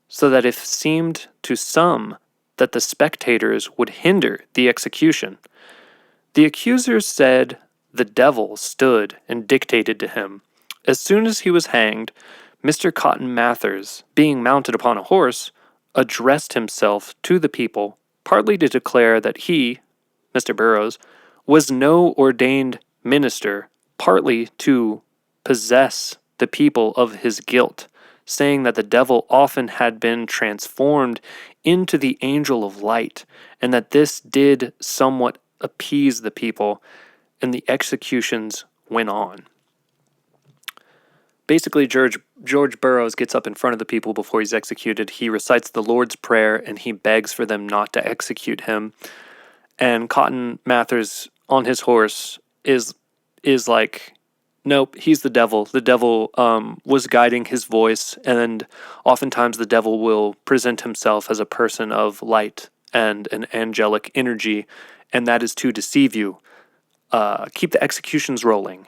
so that it seemed to some that the spectators would hinder the execution. The accusers said the devil stood and dictated to him. As soon as he was hanged, Mr. Cotton Mathers, being mounted upon a horse, addressed himself to the people, partly to declare that he, Mr. Burroughs, was no ordained minister, partly to possess the people of his guilt, saying that the devil often had been transformed into the angel of light, and that this did somewhat appease the people, and the executions went on." Basically, George Burroughs gets up in front of the people before he's executed. He recites the Lord's Prayer, and he begs for them not to execute him. And Cotton Mathers, on his horse, is like, nope, he's the devil. The devil was guiding his voice, and oftentimes the devil will present himself as a person of light and an angelic energy, and that is to deceive you. Keep the executions rolling.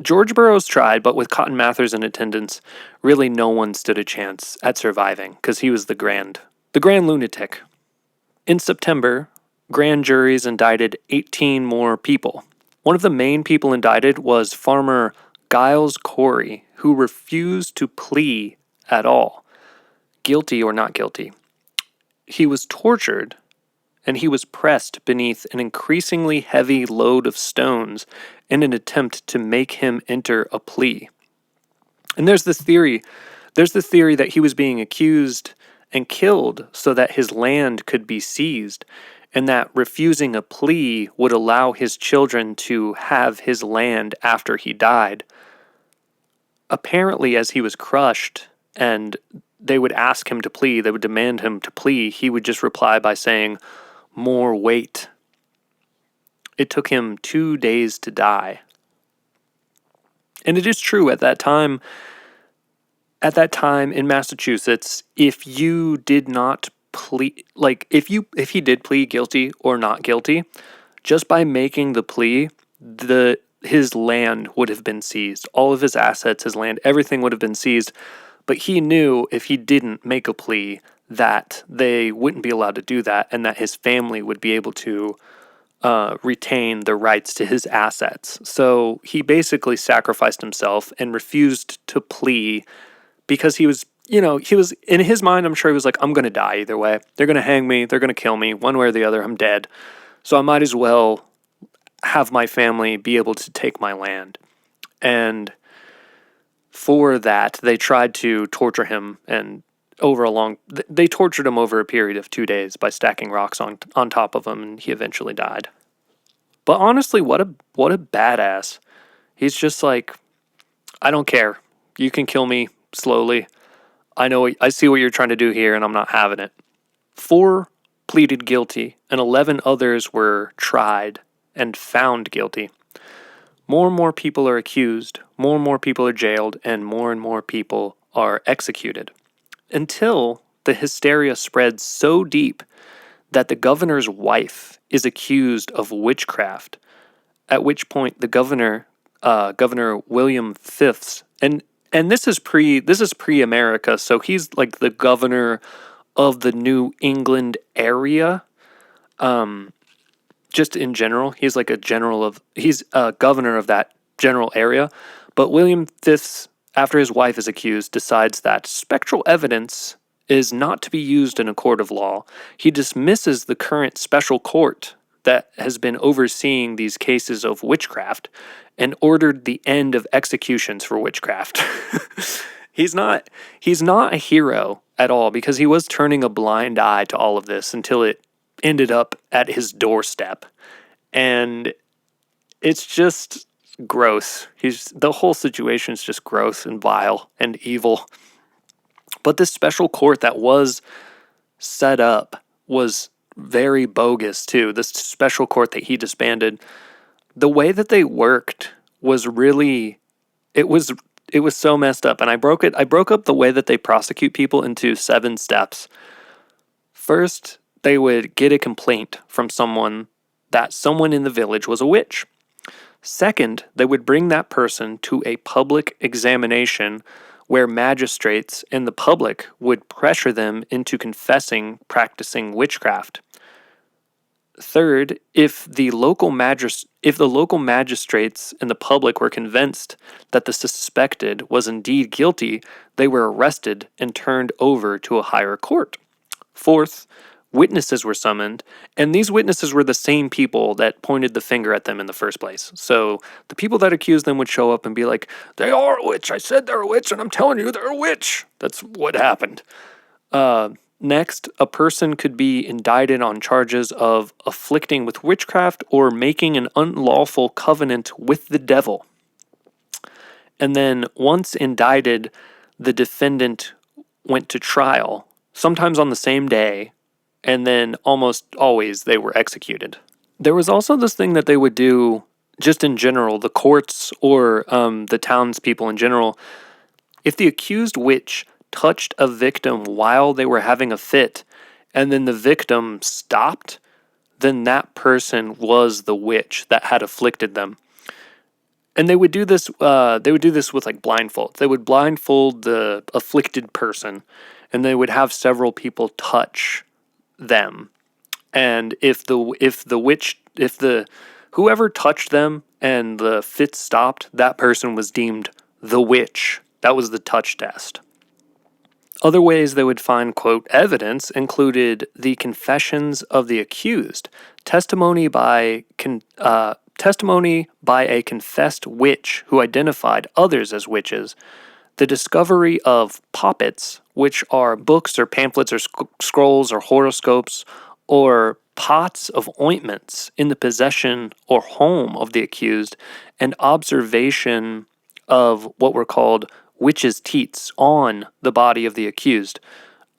George Burroughs tried, but with Cotton Mathers in attendance, really no one stood a chance at surviving, because he was the grand lunatic. In September, grand juries indicted 18 more people. One of the main people indicted was farmer Giles Corey, who refused to plea at all, guilty or not guilty. He was tortured, and he was pressed beneath an increasingly heavy load of stones in an attempt to make him enter a plea. And there's the theory that he was being accused and killed so that his land could be seized, and that refusing a plea would allow his children to have his land after he died. Apparently, as he was crushed and they would ask him to plea, they would demand him to plea, he would just reply by saying, "More weight." It took him 2 days to die. And it is true at that time in Massachusetts, if you did not plea, if he did plead guilty or not guilty, just by making the plea, his land would have been seized. All of his assets, his land, everything would have been seized. But he knew if he didn't make a plea that they wouldn't be allowed to do that, and that his family would be able to retain the rights to his assets. So he basically sacrificed himself and refused to plea because he was he was, in his mind, I'm sure he was like, I'm going to die either way. They're going to hang me. They're going to kill me. One way or the other, I'm dead. So I might as well have my family be able to take my land. And for that, they tried to torture him, and they tortured him over a period of 2 days by stacking rocks on top of him, and he eventually died. But honestly, what a badass. He's just like, I don't care. You can kill me slowly. I see what you're trying to do here, and I'm not having it. 4 pleaded guilty, and 11 others were tried and found guilty. More and more people are accused, more and more people are jailed, and more people are executed. Until the hysteria spreads so deep that the governor's wife is accused of witchcraft, at which point the Governor William Fifth, and this is pre-America, so he's like the governor of the New England area. Just in general, he's like he's a governor of that general area. But William Fifth, after his wife is accused, decides that spectral evidence is not to be used in a court of law. He dismisses the current special court that has been overseeing these cases of witchcraft and ordered the end of executions for witchcraft. He's not a hero at all, because he was turning a blind eye to all of this until it ended up at his doorstep. And it's just gross. The whole situation is just gross and vile and evil. But this special court that was set up was very bogus too. This special court that he disbanded, the way that they worked was really, it was so messed up. And I broke up the way that they prosecute people into 7 steps. First, they would get a complaint from someone that someone in the village was a witch. Second, they would bring that person to a public examination where magistrates and the public would pressure them into confessing practicing witchcraft. Third, if the local magistrates and the public were convinced that the suspected was indeed guilty, they were arrested and turned over to a higher court. Fourth, witnesses were summoned, and these witnesses were the same people that pointed the finger at them in the first place. So the people that accused them would show up and be like, they are a witch, I said they're a witch, and I'm telling you they're a witch. That's what happened. Next, a person could be indicted on charges of afflicting with witchcraft or making an unlawful covenant with the devil. And then once indicted, the defendant went to trial, sometimes on the same day, and then almost always they were executed. There was also this thing that they would do just in general, the courts or the townspeople in general. If the accused witch touched a victim while they were having a fit, and then the victim stopped, then that person was the witch that had afflicted them. And they would do this. They would do this with like blindfold. They would blindfold the afflicted person, and they would have several people touch them. And if whoever touched them and the fit stopped, that person was deemed the witch. That was the touch test. Other ways they would find, quote, evidence included the confessions of the accused, testimony by a confessed witch who identified others as witches, the discovery of poppets, which are books or pamphlets or scrolls or horoscopes or pots of ointments in the possession or home of the accused, and observation of what were called witches' teats on the body of the accused.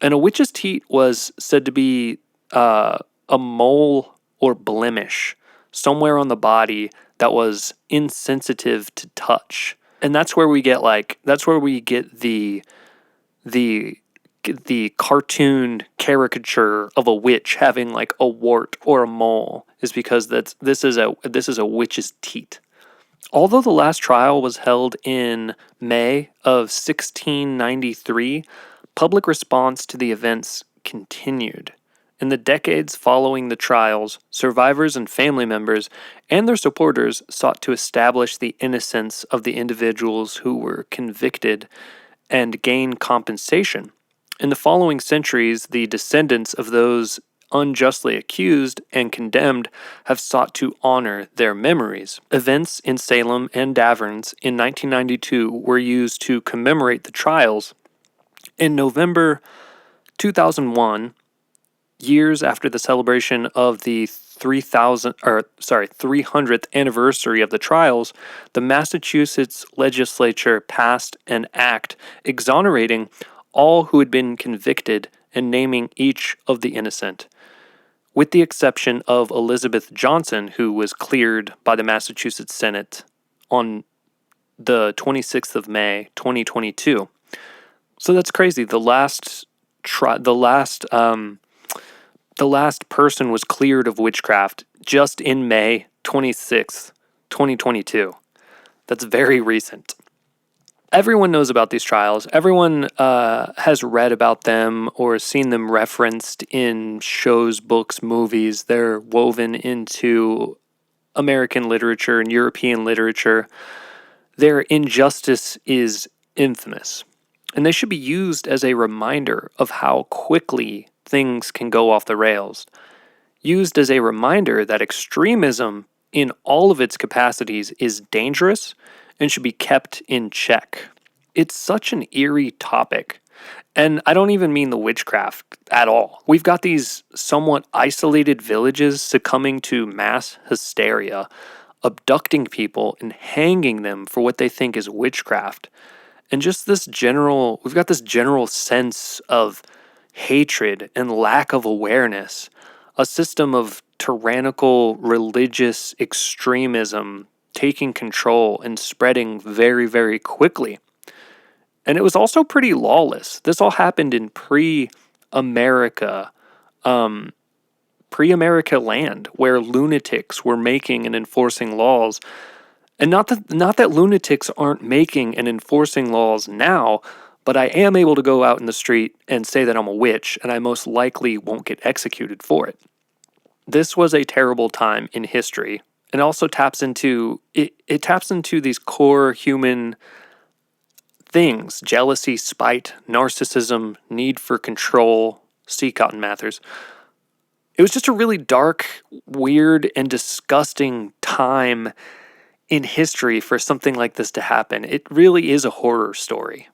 And a witch's teat was said to be a mole or blemish somewhere on the body that was insensitive to touch. And that's where we get the cartoon caricature of a witch having like a wart or a mole, is because this is a witch's teat. Although the last trial was held in May of 1693, public response to the events continued. In the decades following the trials, survivors and family members and their supporters sought to establish the innocence of the individuals who were convicted and gain compensation. In the following centuries, the descendants of those unjustly accused and condemned have sought to honor their memories. Events in Salem and Daverns in 1992 were used to commemorate the trials. In November 2001, years after the celebration of the 300th anniversary of the trials, the Massachusetts legislature passed an act exonerating all who had been convicted and naming each of the innocent, with the exception of Elizabeth Johnson, who was cleared by the Massachusetts Senate on the 26th of May, 2022. So that's crazy. The last person was cleared of witchcraft just in May 26th, 2022. That's very recent. Everyone knows about these trials. Everyone has read about them or seen them referenced in shows, books, movies. They're woven into American literature and European literature. Their injustice is infamous, and they should be used as a reminder of how quickly things can go off the rails. Used as a reminder that extremism in all of its capacities is dangerous and should be kept in check. It's such an eerie topic, and I don't even mean the witchcraft at all. We've got these somewhat isolated villages succumbing to mass hysteria, abducting people and hanging them for what they think is witchcraft. And just we've got this general sense of hatred and lack of awareness, a system of tyrannical religious extremism taking control and spreading very, very quickly. And it was also pretty lawless. This all happened in pre-America land, where lunatics were making and enforcing laws. And not that lunatics aren't making and enforcing laws now, but I am able to go out in the street and say that I'm a witch, and I most likely won't get executed for it. This was a terrible time in history, and also taps into these core human things: jealousy, spite, narcissism, need for control. See Cotton Mathers. It was just a really dark, weird, and disgusting time in history for something like this to happen. It really is a horror story.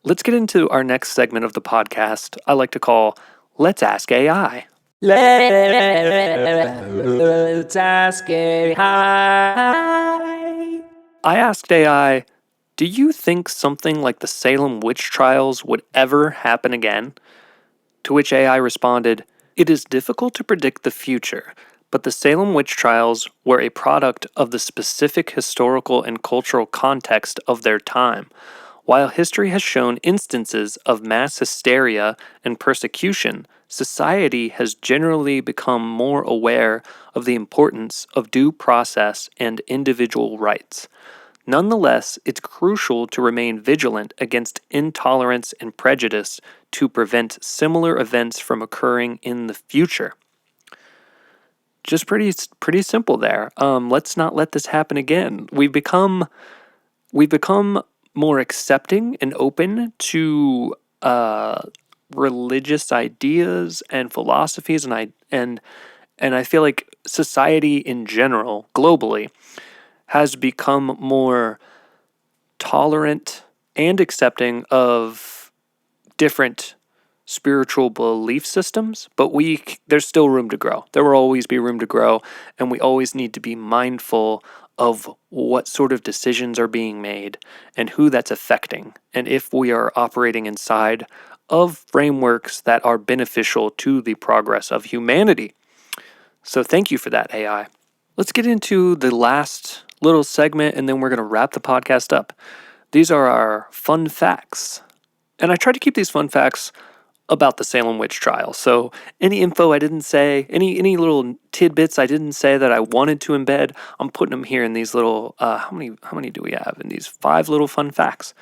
Let's get into our next segment of the podcast I like to call Let's Ask AI. Let's ask AI. I asked AI, do you think something like the Salem witch trials would ever happen again? To which AI responded, it is difficult to predict the future, but the Salem witch trials were a product of the specific historical and cultural context of their time. While history has shown instances of mass hysteria and persecution, society has generally become more aware of the importance of due process and individual rights. Nonetheless, it's crucial to remain vigilant against intolerance and prejudice to prevent similar events from occurring in the future. Just pretty simple there. Let's not let this happen again. We've become more accepting and open to religious ideas and philosophies, and I feel like society in general, globally, has become more tolerant and accepting of different spiritual belief systems, but there's still room to grow. There will always be room to grow, and we always need to be mindful of what sort of decisions are being made and who that's affecting, and if we are operating inside of frameworks that are beneficial to the progress of humanity. So thank you for that, AI. Let's get into the last little segment, and then we're going to wrap the podcast up. These are our fun facts. And I try to keep these fun facts about the Salem witch trial. So any info I didn't say, any little tidbits I didn't say that I wanted to embed, I'm putting them here in these little, how many do we have? In these 5 little fun facts.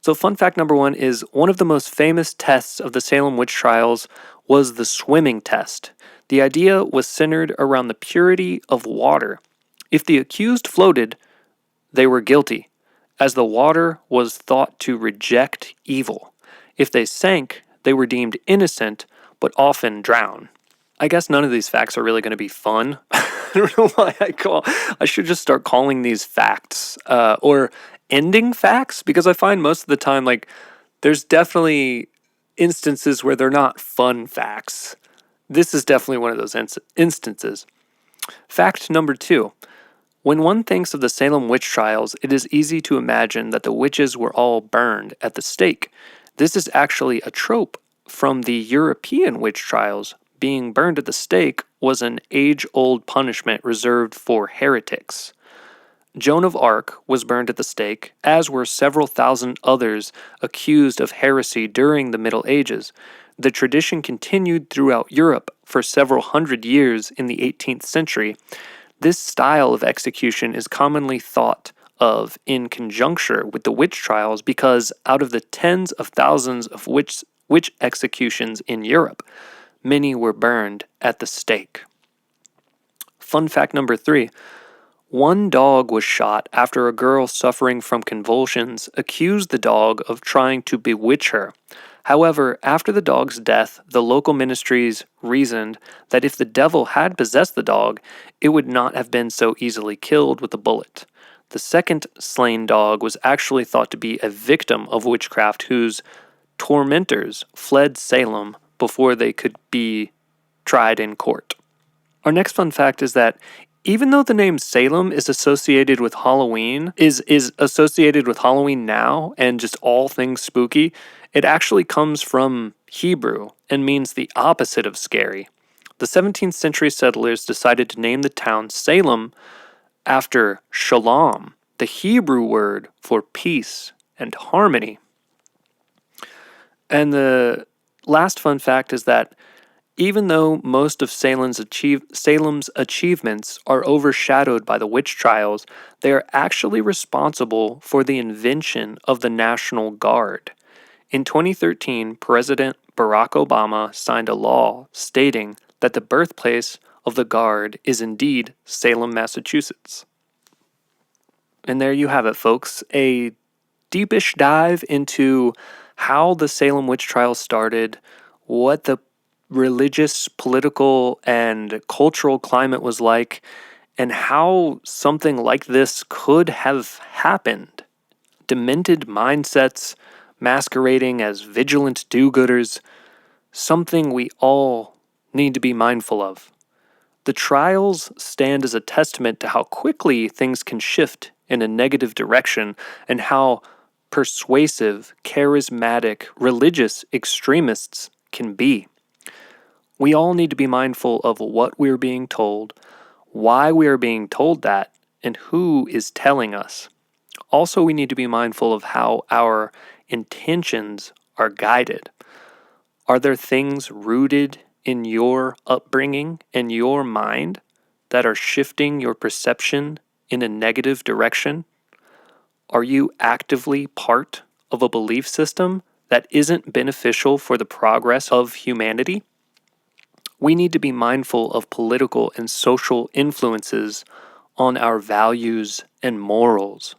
So fun fact number 1 is one of the most famous tests of the Salem witch trials was the swimming test. The idea was centered around the purity of water. If the accused floated, they were guilty. as the water was thought to reject evil. If they sank, they were deemed innocent, but often drown. I guess none of these facts are really going to be fun. I don't know why I should just start calling these facts, or ending facts, because I find most of the time, like, there's definitely instances where they're not fun facts. This is definitely one of those instances. Fact number 2. When one thinks of the Salem witch trials, it is easy to imagine that the witches were all burned at the stake. This is actually a trope from the European witch trials. Being burned at the stake was an age-old punishment reserved for heretics. Joan of Arc was burned at the stake, as were several thousand others accused of heresy during the Middle Ages. The tradition continued throughout Europe for several hundred years in the 18th century. This style of execution is commonly thought of in conjuncture with the witch trials because out of the tens of thousands of witch executions in Europe, many were burned at the stake. Fun fact number 3. One dog was shot after a girl suffering from convulsions accused the dog of trying to bewitch her. However, after the dog's death, the local ministries reasoned that if the devil had possessed the dog, it would not have been so easily killed with a bullet. The second slain dog was actually thought to be a victim of witchcraft whose tormentors fled Salem before they could be tried in court. Our next fun fact is that even though the name Salem is associated with Halloween, is associated with Halloween now and just all things spooky, it actually comes from Hebrew and means the opposite of scary. The 17th century settlers decided to name the town Salem after shalom, the Hebrew word for peace and harmony. And the last fun fact is that even though most of Salem's achievements are overshadowed by the witch trials, they are actually responsible for the invention of the National Guard. In 2013, President Barack Obama signed a law stating that the birthplace of the Guard is indeed Salem, Massachusetts. And there you have it, folks. A deepish dive into how the Salem witch trials started, what the religious, political, and cultural climate was like, and how something like this could have happened. Demented mindsets masquerading as vigilant do-gooders, something we all need to be mindful of. The trials stand as a testament to how quickly things can shift in a negative direction and how persuasive, charismatic, religious extremists can be. We all need to be mindful of what we're being told, why we are being told that, and who is telling us. Also, we need to be mindful of how our intentions are guided. Are there things rooted in your upbringing and your mind that are shifting your perception in a negative direction? Are you actively part of a belief system that isn't beneficial for the progress of humanity? We need to be mindful of political and social influences on our values and morals.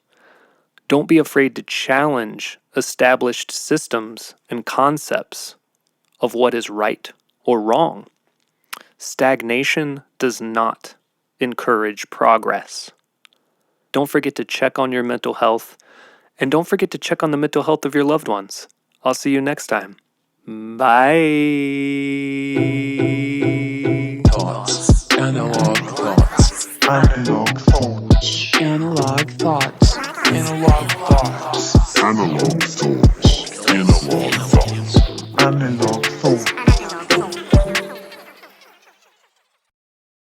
Don't be afraid to challenge established systems and concepts of what is right or wrong. Stagnation does not encourage progress. Don't forget to check on your mental health, and don't forget to check on the mental health of your loved ones. I'll see you next time. Bye.
Thoughts. Analog thoughts. Analog thoughts.
Analog thoughts.
Analog thoughts. Analog thoughts. Analog thoughts. Analog thoughts.